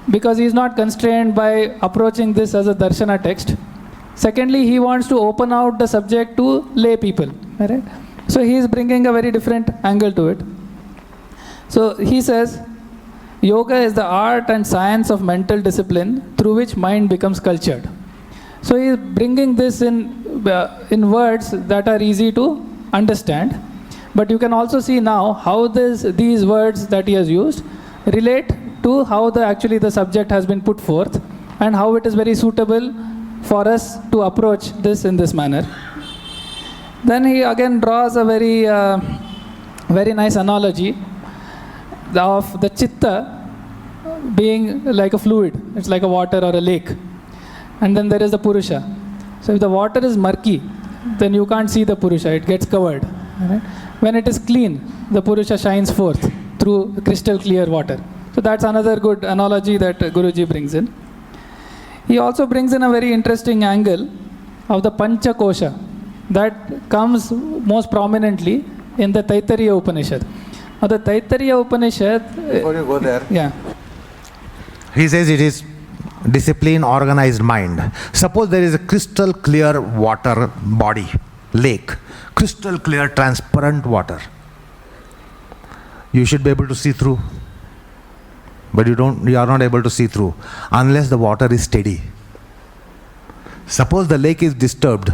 Speaker 1: because he is not constrained by approaching this as a darshana text. Secondly, he wants to open out the subject to lay people. Right? So he is bringing a very different angle to it. So he says, yoga is the art and science of mental discipline through which mind becomes cultured. So he is bringing this in words that are easy to understand. But you can also see now how these words that he has used relate to how actually the subject has been put forth and how it is very suitable for us to approach this in this manner. Then he again draws a very nice analogy of the chitta being like a fluid. It's like a water or a lake. And then there is the Purusha. So if the water is murky, then you can't see the Purusha. It gets covered. Right? When it is clean, the Purusha shines forth through crystal clear water. So that's another good analogy that Guruji brings in. He also brings in a very interesting angle of the Pancha Kosha that comes most prominently in the Taittiriya Upanishad. Now the Taittiriya Upanishad...
Speaker 2: Before you go there,
Speaker 1: yeah.
Speaker 2: He says it is discipline, organized mind. Suppose there is a crystal clear water body, lake, crystal clear transparent water. You should be able to see through. But you are not able to see through unless the water is steady. Suppose the lake is disturbed.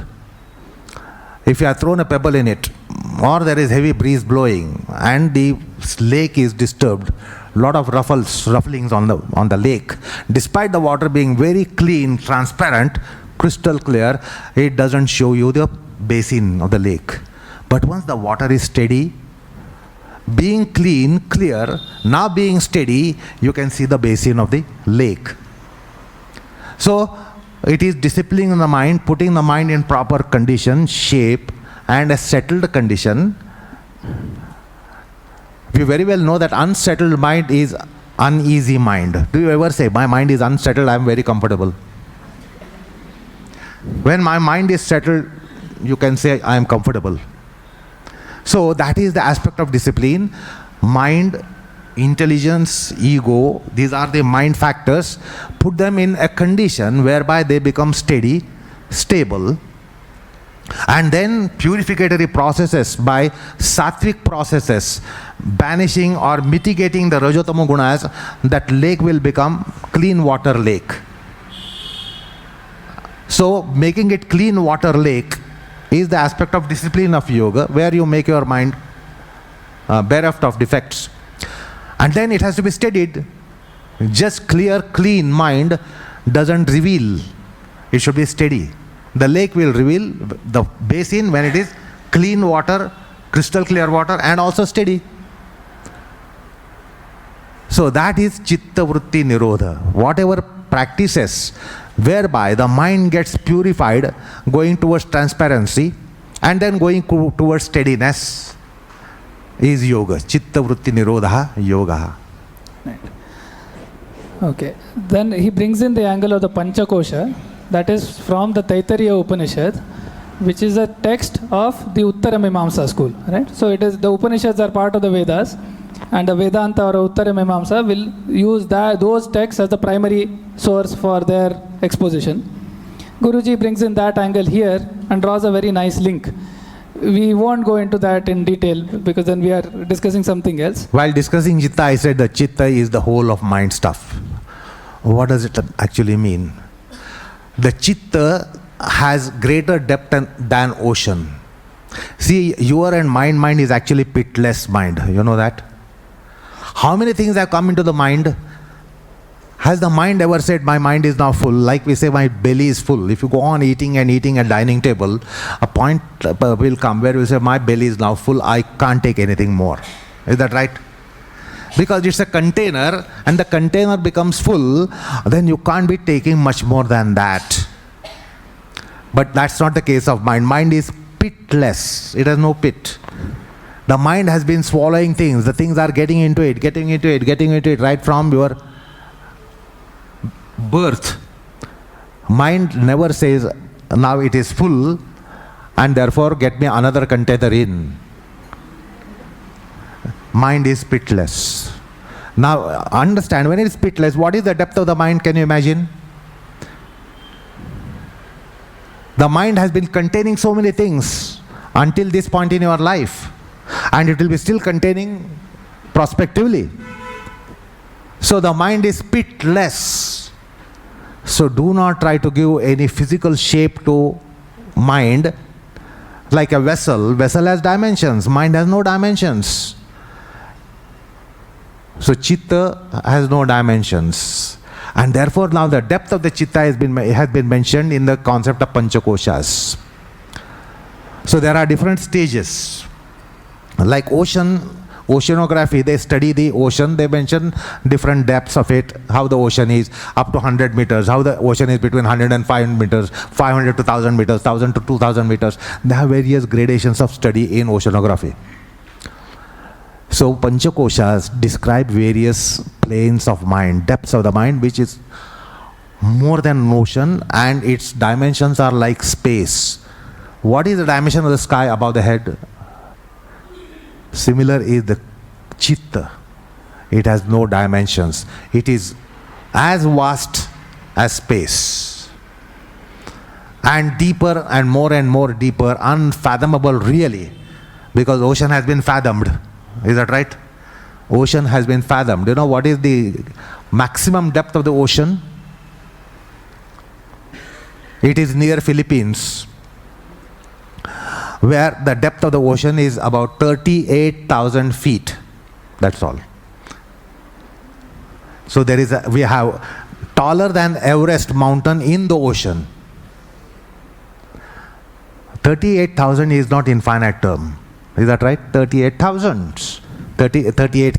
Speaker 2: If you have thrown a pebble in it, or there is heavy breeze blowing, and the lake is disturbed, lot of rufflings on the lake. Despite the water being very clean, transparent, crystal clear, it doesn't show you the basin of the lake. But once the water is steady, being clean, clear, now being steady, you can see the basin of the lake. So it is disciplining the mind, putting the mind in proper condition, shape, and a settled condition. You very well know that unsettled mind is uneasy mind. Do you ever say, my mind is unsettled, I am very comfortable? When my mind is settled, you can say, I am comfortable. So that is the aspect of discipline. Mind, intelligence, ego, these are the mind factors. Put them in a condition whereby they become steady, stable. And then purificatory processes by sattvic processes, banishing or mitigating the rajotama gunas, that lake will become clean water lake. So making it clean water lake is the aspect of discipline of yoga, where you make your mind bereft of defects. And then it has to be steadied. Just clear, clean mind doesn't reveal. It should be steady. The lake will reveal the basin when it is clean water, crystal clear water, and also steady. So that is Chitta Vritti Nirodha. Whatever practices whereby the mind gets purified, going towards transparency, and then going towards steadiness, is yoga. Chitta Vritti Nirodha yoga.
Speaker 1: Right. Okay. Then he brings in the angle of the Pancha Kosha, that is from the Taittiriya Upanishad, which is a text of the Uttaramimamsa school, right? So it is, the Upanishads are part of the Vedas, and the Vedanta or Uttaramimamsa will use those texts as the primary source for their exposition. Guruji brings in that angle here and draws a very nice link. We won't go into that in detail because then we are discussing something else.
Speaker 2: While discussing Chitta, I said that Chitta is the whole of mind stuff. What does it actually mean? The Chitta has greater depth than ocean. See, your and mind is actually pitless mind. You know that? How many things have come into the mind? Has the mind ever said, my mind is now full? Like we say, my belly is full. If you go on eating and eating at dining table, a point will come where you say, my belly is now full, I can't take anything more. Is that right? Because it's a container, and the container becomes full, then you can't be taking much more than that. But that's not the case of mind. Mind is pitless. It has no pit. The mind has been swallowing things. The things are getting into it right from your birth. Mind never says, now it is full, and therefore get me another container in. Mind is pitless. Now understand, when it is pitless, what is the depth of the mind? Can you imagine? The mind has been containing so many things until this point in your life, and it will be still containing prospectively. So the mind is pitless. So do not try to give any physical shape to mind. Like a vessel has dimensions. Mind has no dimensions. So Chitta has no dimensions. And therefore now the depth of the Chitta has been mentioned in the concept of Panchakoshas. So there are different stages. Like oceanography, they study the ocean, they mention different depths of it, how the ocean is up to 100 meters, how the ocean is between 100 and 500 meters, 500 to 1000 meters, 1000 to 2000 meters. They have various gradations of study in oceanography. So Panchakoshas describe various planes of mind, depths of the mind, which is more than an ocean, and its dimensions are like space. What is the dimension of the sky above the head? Similar is the Chitta. It has no dimensions. It is as vast as space. And deeper and more deeper, unfathomable really, because ocean has been fathomed. Is that right? Ocean has been fathomed. Do you know what is the maximum depth of the ocean? It is near Philippines, where the depth of the ocean is about 38,000 feet. That's all. So we have taller than Everest mountain in the ocean. 38,000 is not infinite term. Is that right? 38,000. 38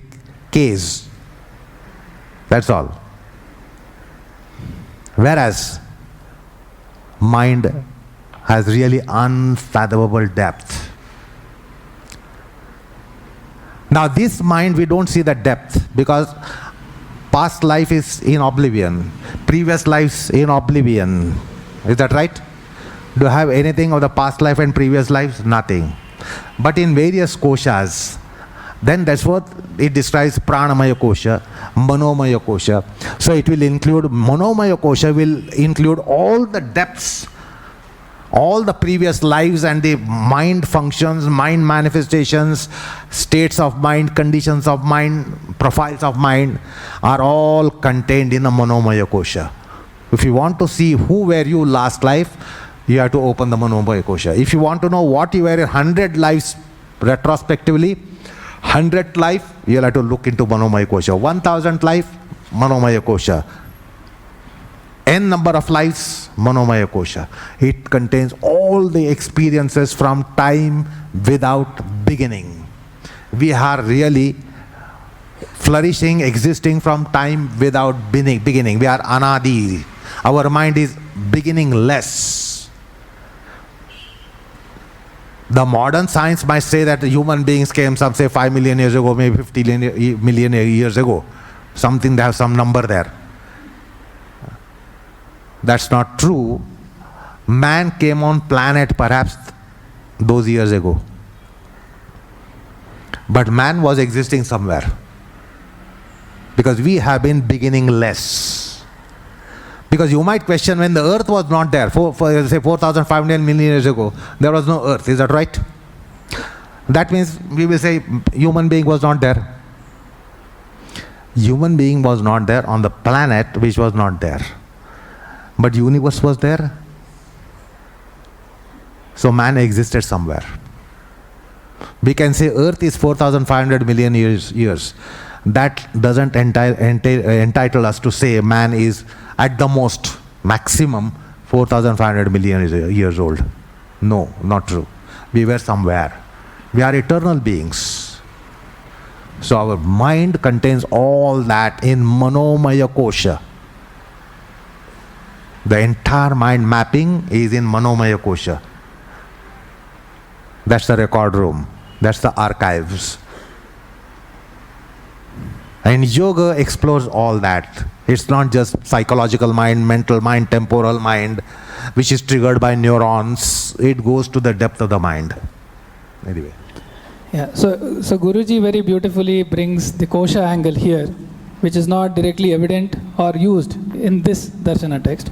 Speaker 2: Ks. That's all. Whereas mind has really unfathomable depth. Now this mind, we don't see the depth because past life is in oblivion, previous lives in oblivion. Is that right? Do you have anything of the past life and previous lives? Nothing. But in various koshas, then that's what it describes: pranamaya kosha, manomaya kosha. So it will include, manomaya kosha will include all the depths, all the previous lives and the mind functions, mind manifestations, states of mind, conditions of mind, profiles of mind are all contained in the manomaya kosha. If you want to see who were you last life, you have to open the manomaya kosha. If you want to know what you were in 100 lives retrospectively, 100th life, you'll have to look into manomaya kosha. 1000th life, manomaya kosha. N number of lives, manomaya kosha. It contains all the experiences from time without beginning. We are really flourishing, existing from time without beginning. We are anadi. Our mind is beginningless. The modern science might say that human beings came some say 5 million years ago, maybe 50 million years ago. Something, they have some number there. That's not true. Man came on planet perhaps those years ago. But man was existing somewhere. Because we have been beginning less. Because you might question, when the earth was not there, say 4,500 million years ago, there was no earth. Is that right? That means we will say human being was not there. Human being was not there on the planet which was not there. But universe was there. So man existed somewhere. We can say earth is 4,500 million years. That doesn't entitle us to say man is at the most, maximum, 4,500 million years old. No, not true. We were somewhere. We are eternal beings. So our mind contains all that in Manomaya Kosha. The entire mind mapping is in Manomaya Kosha. That's the record room. That's the archives. And yoga explores all that. It's not just psychological mind, mental mind, temporal mind, which is triggered by neurons. It goes to the depth of the mind. Anyway.
Speaker 1: Yeah, so Guruji very beautifully brings the kosha angle here, which is not directly evident or used in this Darshana text.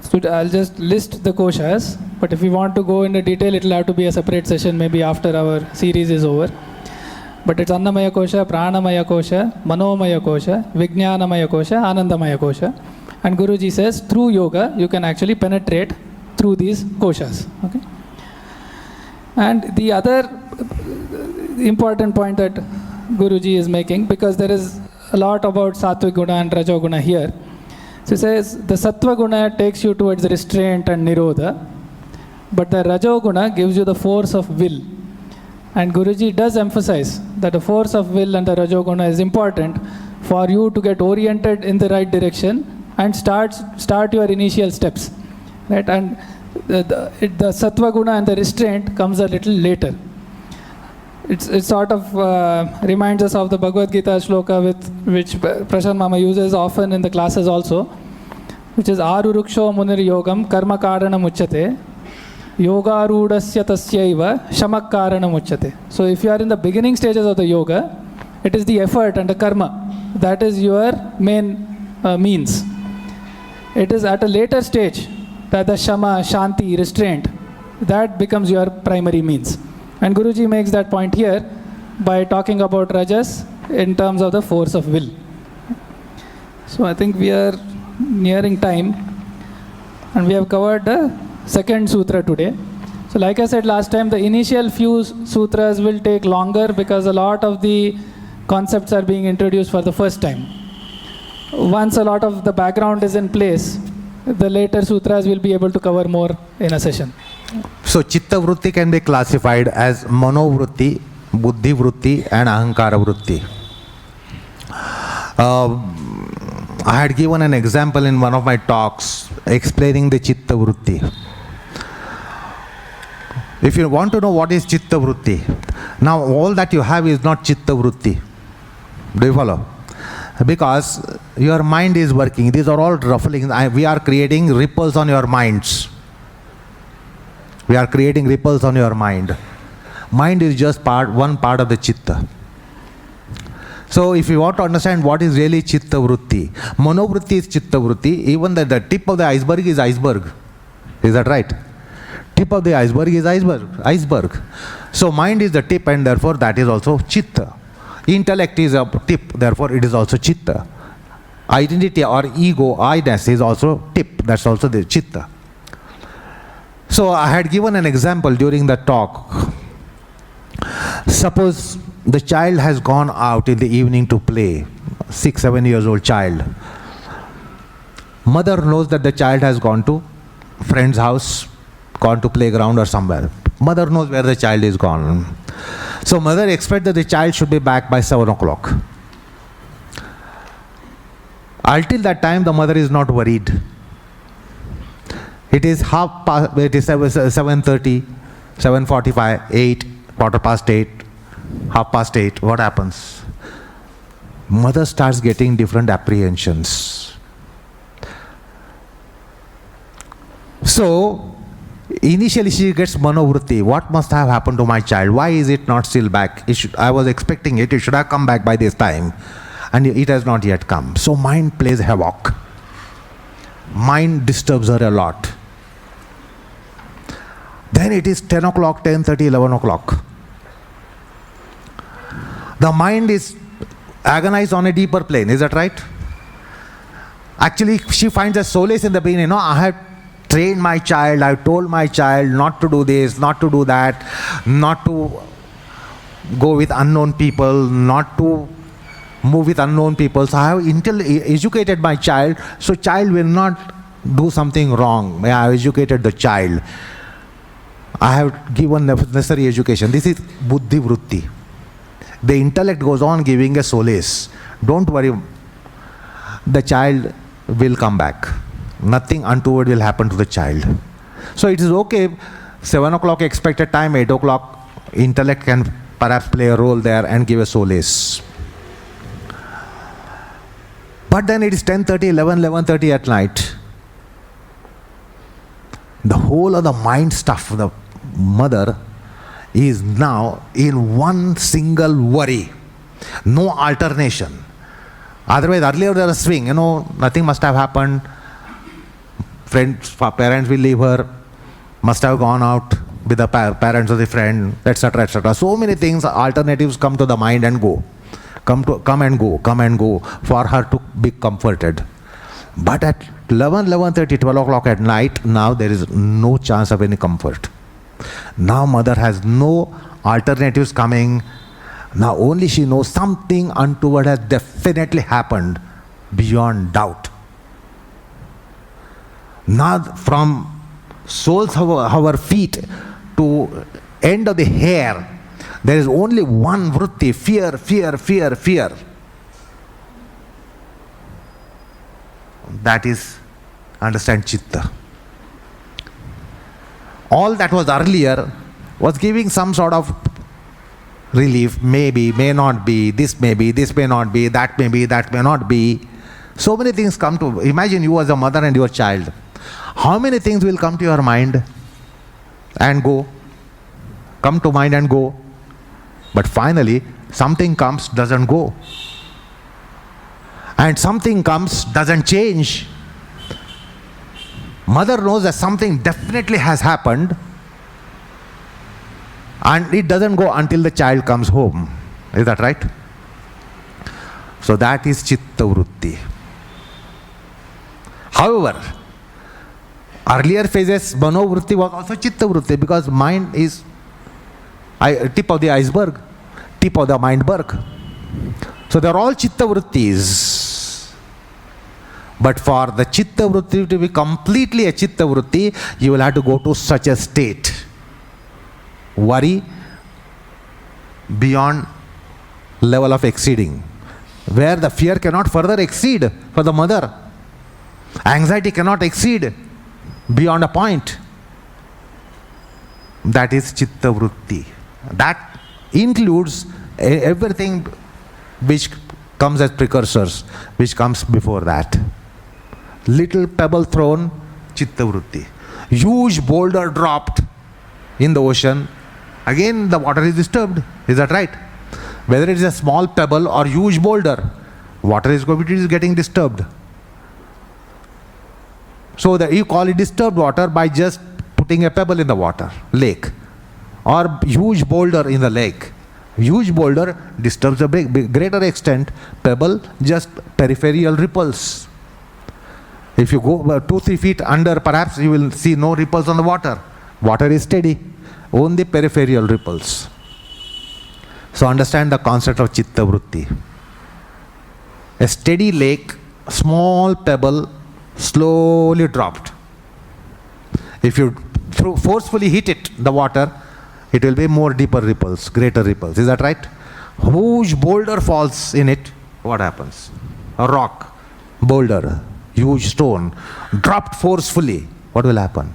Speaker 1: So I'll just list the koshas, but if we want to go into detail, it will have to be a separate session maybe after our series is over. But it's Annamaya Kosha, Pranamaya Kosha, Manomaya Kosha, Vijnanamaya Kosha, Anandamaya Kosha. And Guruji says, through yoga, you can actually penetrate through these koshas. Okay? And the other important point that Guruji is making, because there is a lot about Sattvic Guna and Rajoguna here. So he says, the Sattva Guna takes you towards restraint and Nirodha, but the Rajoguna gives you the force of will. And Guruji does emphasize that the force of will and the Rajoguna is important for you to get oriented in the right direction and start your initial steps. Right? And the Sattva Guna and the restraint comes a little later. It sort of reminds us of the Bhagavad Gita shloka which Prashant Mama uses often in the classes also, which is Aruruksho Munir Yogam Karma Karanam Uchyate Yogarudasya Tasyaiva Shamak Karanam Uchyate. So if you are in the beginning stages of the yoga, it is the effort and the karma that is your main means. It is at a later stage that the Shama, Shanti, restraint, that becomes your primary means. And Guruji makes that point here by talking about Rajas in terms of the force of will. So I think we are nearing time, and we have covered the second sutra today. So like I said last time, the initial few sutras will take longer because a lot of the concepts are being introduced for the first time. Once a lot of the background is in place, the later sutras will be able to cover more in a session.
Speaker 2: So Chitta Vritti can be classified as Mano Vritti, Buddhi Vritti and Ahankara Vritti. I had given an example in one of my talks explaining the Chitta Vritti. If you want to know what is Chitta Vritti, now all that you have is not Chitta Vritti. Do you follow? Because your mind is working. These are all ruffling. We are creating ripples on your minds. We are creating ripples on your mind. Mind is just one part of the Chitta. So if you want to understand what is really Chitta Vritti, Manovritti is Chitta Vritti, even the tip of the iceberg is iceberg. Is that right? Tip of the iceberg is iceberg. So mind is the tip, and therefore that is also Chitta. Intellect is a tip, therefore it is also Chitta. Identity or ego, I-ness is also tip, that's also the Chitta. So I had given an example during the talk. Suppose the child has gone out in the evening to play, 6-7 years old child. Mother knows that the child has gone to friend's house, gone to playground or somewhere. Mother knows where the child is gone. So mother expects that the child should be back by 7 o'clock. Until that time, the mother is not worried. It is 7:30, 7:45, 8, 8:15, 8:30. What happens? Mother starts getting different apprehensions. So, initially she gets manovrutti. What must have happened to my child? Why is it not still back? I was expecting it. It should have come back by this time. And it has not yet come. So mind plays havoc. Mind disturbs her a lot. Then it is 10 o'clock, 10:30, 11 o'clock. The mind is agonized on a deeper plane. Is that right? Actually, she finds a solace in the beginning. I have trained my child, I've told my child not to do this, not to do that, not to go with unknown people, not to move with unknown people. So I have educated my child, so child will not do something wrong. I have educated the child. I have given necessary education. This is buddhi vritti. The intellect goes on giving a solace. Don't worry, the child will come back. Nothing untoward will happen to the child. So it is okay, 7 o'clock expected time, 8 o'clock, intellect can perhaps play a role there and give a solace. But then it is 10:30, 11:30 at night. The whole of the mind stuff, the mother is now in one single worry. No alternation. Otherwise, earlier there was a swing, nothing must have happened. Parents will leave her, must have gone out with the parents of the friend, etc., etc. So many things, alternatives come to the mind and go. Come and go for her to be comforted. But at 11:30, 12 o'clock at night, now there is no chance of any comfort. Now mother has no alternatives coming. Now only she knows something untoward has definitely happened beyond doubt. Now from soles of our feet to end of the hair, there is only one vritti, fear, fear, fear, fear. That is, understand, chitta. All that was earlier was giving some sort of relief, maybe, may not be, this may be, this may not be, that may be, that may not be. So many things come to, imagine you as a mother and your child. How many things will come to your mind and go? Come to mind and go. But finally, something comes, doesn't go. And something comes, doesn't change. Mother knows that something definitely has happened, and it doesn't go until the child comes home. Is that right? So that is chitta vritti. However, earlier phases, mano vritti was also chitta vritti, because mind is tip of the iceberg, tip of the mindberg. So they are all chitta vrittis. But for the chitta vritti to be completely a chitta vritti, you will have to go to such a state. Worry beyond level of exceeding, where the fear cannot further exceed for the mother. Anxiety cannot exceed beyond a point. That is chitta vritti. That includes everything which comes as precursors, which comes before that. Little pebble thrown, chitta vritti. Huge boulder dropped in the ocean, again the water is disturbed. Is that right? Whether it is a small pebble or huge boulder, water is getting disturbed. So that you call it disturbed water by just putting a pebble in the water, lake, or huge boulder in the lake. Huge boulder disturbs a greater extent. Pebble, just peripheral ripples. If you go 2-3 feet under, perhaps you will see no ripples on the water. Water is steady, only peripheral ripples. So understand the concept of chitta vritti. A steady lake, small pebble, slowly dropped. If you forcefully hit it, the water, it will be more deeper ripples, greater ripples. Is that right? Huge boulder falls in it. What happens? A rock, boulder, huge stone, dropped forcefully. What will happen?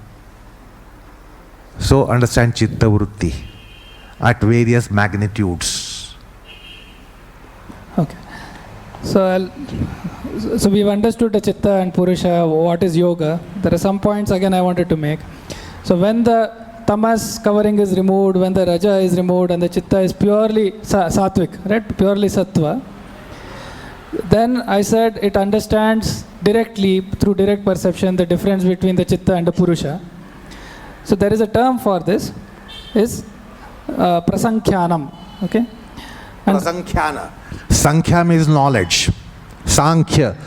Speaker 2: So understand chitta vritti at various magnitudes.
Speaker 1: Okay. So we've understood the Chitta and Purusha, what is yoga. There are some points again I wanted to make. So when the tamas covering is removed, when the raja is removed and the Chitta is purely sattvic, right, purely sattva, then I said it understands directly, through direct perception, the difference between the Chitta and the Purusha. So there is a term for this, is prasankhyanam, okay? And
Speaker 2: Prasankhya. Sankhya means knowledge. Sankhya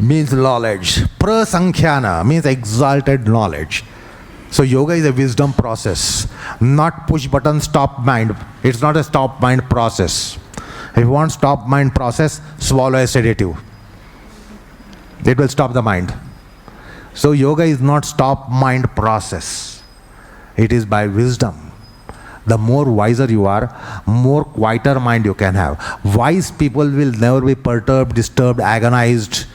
Speaker 2: means knowledge. Prasankhyana means exalted knowledge. So yoga is a wisdom process, not push button stop mind. It's not a stop mind process. If you want stop mind process, swallow a sedative. It will stop the mind. So yoga is not stop mind process. It is by wisdom. The more wiser you are, more quieter mind you can have. Wise people will never be perturbed, disturbed, agonized.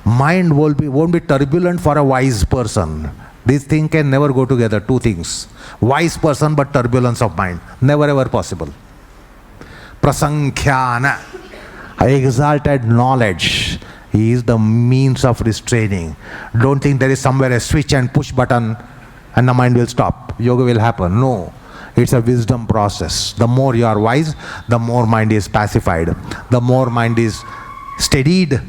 Speaker 2: Mind won't be turbulent for a wise person. These things can never go together, two things. Wise person but turbulence of mind. Never ever possible. Prasankhyana, exalted knowledge, is the means of restraining. Don't think there is somewhere a switch and push button and the mind will stop. Yoga will happen. No. It's a wisdom process. The more you are wise, the more mind is pacified. The more mind is steadied.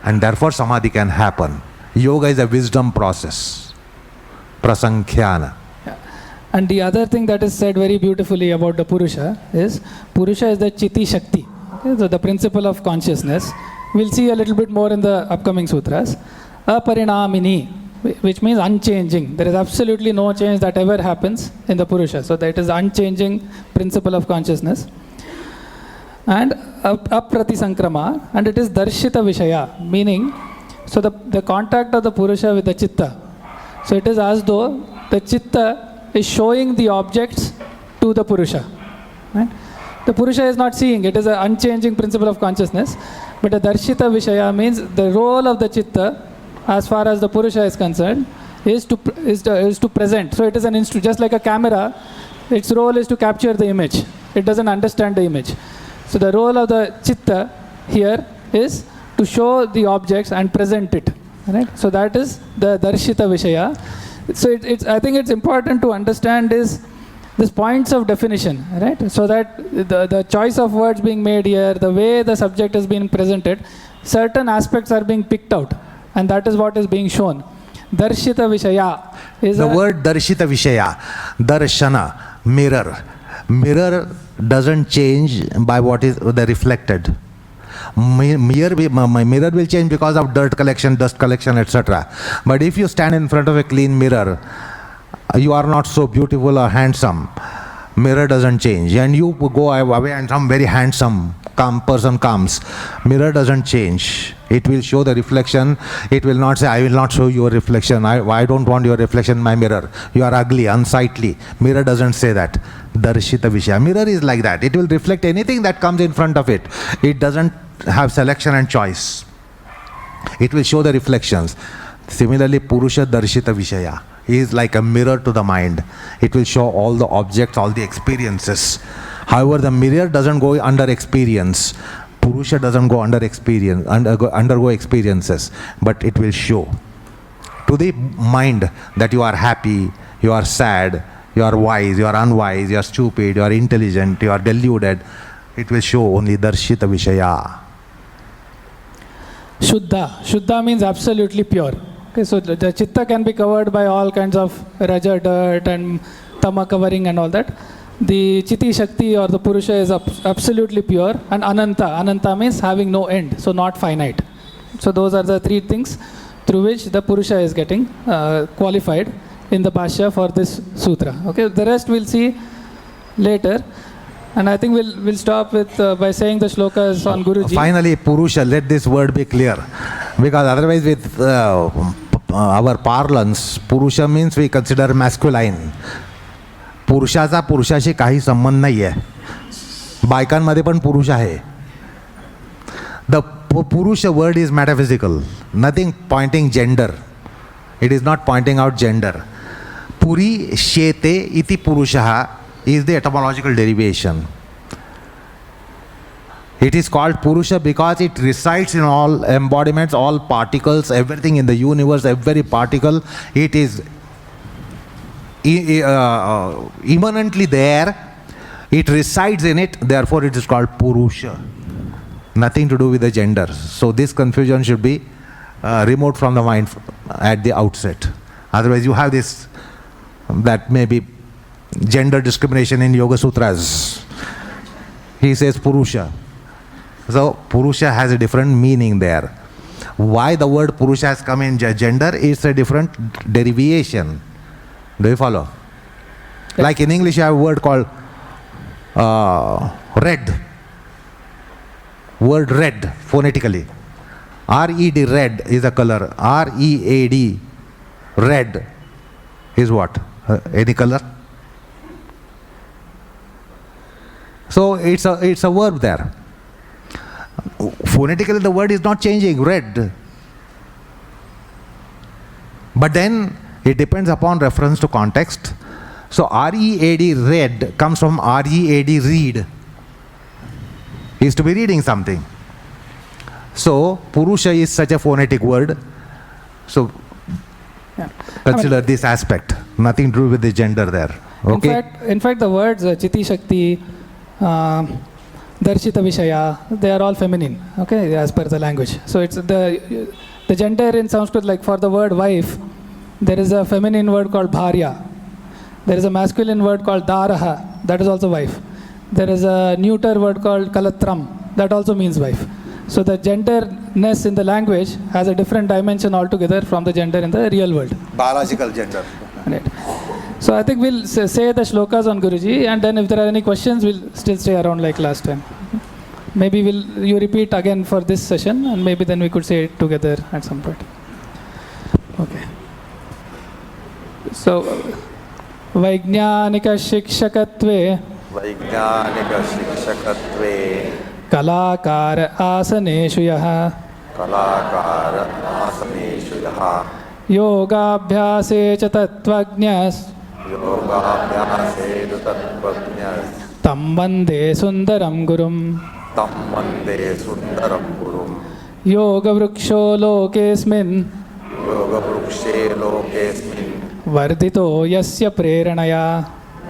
Speaker 2: And therefore samadhi can happen. Yoga is a wisdom process. Prasankhyana.
Speaker 1: And the other thing that is said very beautifully about the Purusha is the Chiti Shakti. Okay? So the principle of consciousness. We'll see a little bit more in the upcoming sutras. Aparinamini, which means unchanging. There is absolutely no change that ever happens in the Purusha. So that is unchanging principle of consciousness. And apratisankrama, and it is darshita vishaya, meaning, so the contact of the Purusha with the Chitta. So it is as though the Chitta is showing the objects to the Purusha. Right? The Purusha is not seeing, it is an unchanging principle of consciousness. But the darshita vishaya means the role of the Chitta, as far as the Purusha is concerned, is to present. So it is an instrument, just like a camera, its role is to capture the image. It doesn't understand the image. So the role of the Chitta here is to show the objects and present it. Right? So that is the darshita vishaya. So I think it's important to understand these points of definition, right? So that the choice of words being made here, the way the subject is being presented, certain aspects are being picked out. And that is what is being shown. Darshita Vishaya is
Speaker 2: the word Darshita Vishaya, Darshana, mirror. Mirror doesn't change by what is the reflected. Mirror will change because of dirt collection, dust collection, etc. But if you stand in front of a clean mirror, you are not so beautiful or handsome. Mirror doesn't change. And you go away and some very handsome person comes. Mirror doesn't change. It will show the reflection. It will not say, I will not show your reflection. I don't want your reflection in my mirror. You are ugly, unsightly. Mirror doesn't say that. Darshita Vishaya. Mirror is like that. It will reflect anything that comes in front of it. It doesn't have selection and choice. It will show the reflections. Similarly, Purusha Darshita Vishaya is like a mirror to the mind. It will show all the objects, all the experiences. However, the mirror doesn't go under experience. Purusha doesn't go under experience, undergo experiences, but it will show to the mind that you are happy, you are sad, you are wise, you are unwise, you are stupid, you are intelligent, you are deluded. It will show only Darshita Vishaya.
Speaker 1: Shuddha. Shuddha means absolutely pure. Okay, so the Chitta can be covered by all kinds of Raja, dirt and Tama covering and all that. The Chiti Shakti or the Purusha is absolutely pure, and Ananta. Ananta means having no end, so not finite. So those are the three things through which the Purusha is getting qualified in the Bhashya for this sutra. Okay, the rest we'll see later. And I think we'll stop with by saying the shlokas on Guruji.
Speaker 2: Finally, Purusha, let this word be clear. Because otherwise with our parlance, Purusha means we consider masculine. पुरुषाचा पुरुषाशी काही संबंध नाही आहे. बायकांमध्ये पण पुरुष आहे. The Purusha word is metaphysical, nothing pointing gender. It is not pointing out gender. Puri Shete iti Purushaha is the etymological derivation. It is called Purusha because it resides in all embodiments, all particles, everything in the universe, every particle. It is immanently there. It resides in it, therefore it is called Purusha. Nothing to do with the gender. So this confusion should be removed from the mind at the outset. Otherwise you have this, that may be gender discrimination in Yoga Sutras. He says Purusha. So Purusha has a different meaning there. Why the word Purusha has come in gender is a different derivation. Do you follow? Like in English you have a word called red. Word red, phonetically. R-E-D, red is a color. R-E-A-D, red is what? Any color? So it's a verb there. Phonetically the word is not changing, red. But then it depends upon reference to context. So R-E-A-D, red, comes from R-E-A-D, read. He is to be reading something. So Purusha is such a phonetic word. So consider this aspect. Nothing to do with the gender there. Okay?
Speaker 1: In fact the words Chiti Shakti, Darshita Vishaya, they are all feminine, okay, as per the language. So it's the gender in Sanskrit, like for the word wife, there is a feminine word called Bharya. There is a masculine word called Daraha, that is also wife. There is a neuter word called Kalatram, that also means wife. So the genderness in the language has a different dimension altogether from the gender in the real world.
Speaker 2: Biological gender.
Speaker 1: Right. So I think we'll say the shlokas on Guruji, and then if there are any questions, we'll still stay around like last time. Maybe you repeat again for this session, and maybe then we could say it together at some point. Okay. So, Vaijnānika Shikshakatve
Speaker 2: Vaijnānika Shikshakatve
Speaker 1: Kalākāra Āsaneshu Yaha
Speaker 2: Kalākāra Āsaneshu Yaha
Speaker 1: Yogābhyāse ca Tattvajñas
Speaker 2: Yogābhyāse Tattvajñas
Speaker 1: Tam Vande Sundaram Gurum
Speaker 2: Tam Vande Sundaram Gurum
Speaker 1: Yoga Vruksho Lokesmin
Speaker 2: Yoga Vrukshe Lokesmin
Speaker 1: Vardito Yasya Preranaya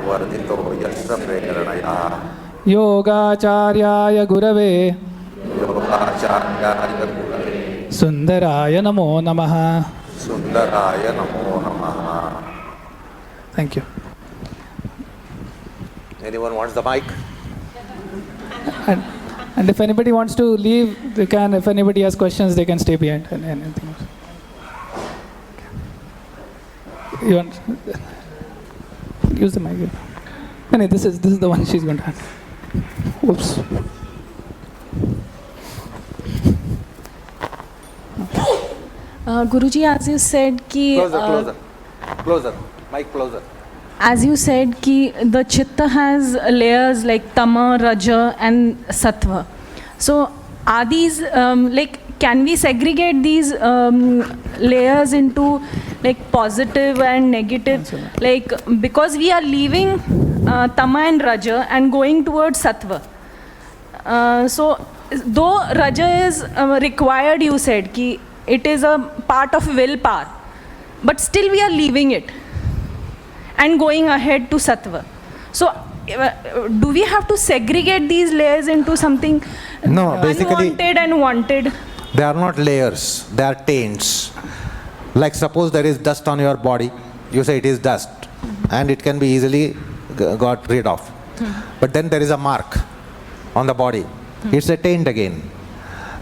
Speaker 2: Vardito Yasya Preranaya
Speaker 1: Yogacharyaya Gurave
Speaker 2: Yogacharyaya Gurave
Speaker 1: Sundaraya Namo Namaha.
Speaker 2: Sundaraya Namo Namaha.
Speaker 1: Thank you.
Speaker 2: Anyone wants the mic?
Speaker 1: And if anybody wants to leave, they can. If anybody has questions, they can stay behind and anything else. You want use the mic? No, this is the one she's going to have. Oops.
Speaker 3: Guruji, as you said ki
Speaker 2: Closer. Mic closer.
Speaker 3: As you said ki the chitta has layers like tama, raja and sattva. So are these can we segregate these layers into like positive and negative, like because we are leaving tama and raja and going towards sattva. So though raja is required, you said ki it is a part of willpower, but still we are leaving it and going ahead to sattva. So do we have to segregate these layers into something
Speaker 2: basically
Speaker 3: unwanted and wanted?
Speaker 2: they are not layers, they are taints. Like suppose there is dust on your body, you say it is dust, and it can be easily got rid of. But then there is a mark on the body, it's a taint again.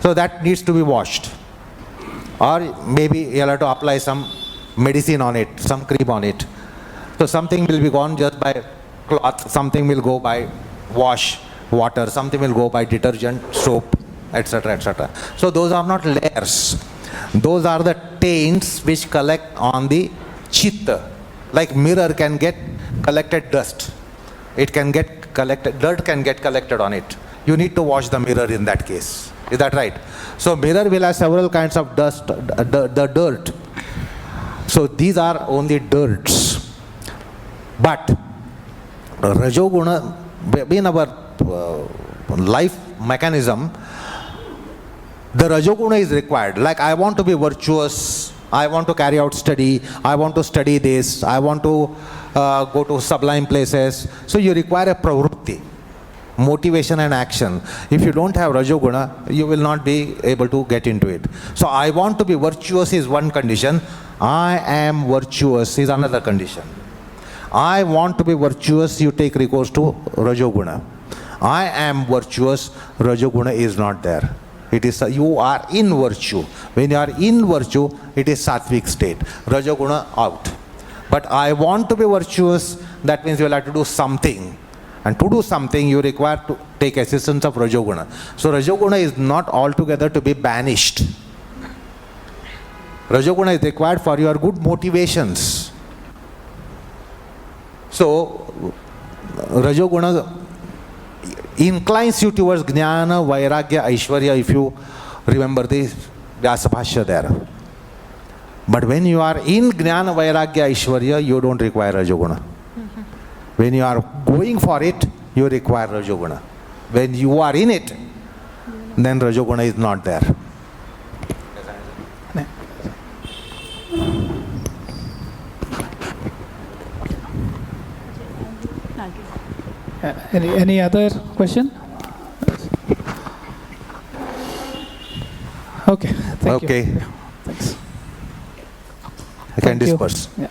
Speaker 2: So that needs to be washed. Or maybe you'll have to apply some medicine on it, some cream on it. So something will be gone just by cloth, something will go by wash, water, something will go by detergent, soap, etc., etc. So those are not layers. Those are the taints which collect on the chitta. Like mirror can get collected dust. It can get collected, dirt can get collected on it. You need to wash the mirror in that case. Is that right? So mirror will have several kinds of dust, the dirt. So these are only dirts. But Rajoguna, in our life mechanism, the Rajoguna is required. Like, I want to be virtuous, I want to carry out study, I want to study this, I want to go to sublime places. So you require a pravrutti, motivation and action. If you don't have Rajoguna, you will not be able to get into it. So I want to be virtuous is one condition. I am virtuous is another condition. I want to be virtuous, you take recourse to Rajoguna. I am virtuous, Rajoguna is not there. It is, you are in virtue. When you are in virtue, it is sattvic state. Rajoguna out. But I want to be virtuous, that means you will have to do something. And to do something, you require to take assistance of Rajoguna. So Rajoguna is not altogether to be banished. Rajoguna is required for your good motivations. So Rajoguna inclines you towards Jnana, Vairagya, Aishwarya, if you remember the Vyasabhashya there. But when you are in Jnana, Vairagya, Aishwarya, you don't require Rajoguna. When you are going for it, you require Rajoguna. When you are in it, then Rajoguna is not there.
Speaker 1: Any other question? Okay. Thank you.
Speaker 2: Okay.
Speaker 1: Thanks.
Speaker 2: I can
Speaker 1: Thank you.
Speaker 2: disperse.
Speaker 1: Yeah.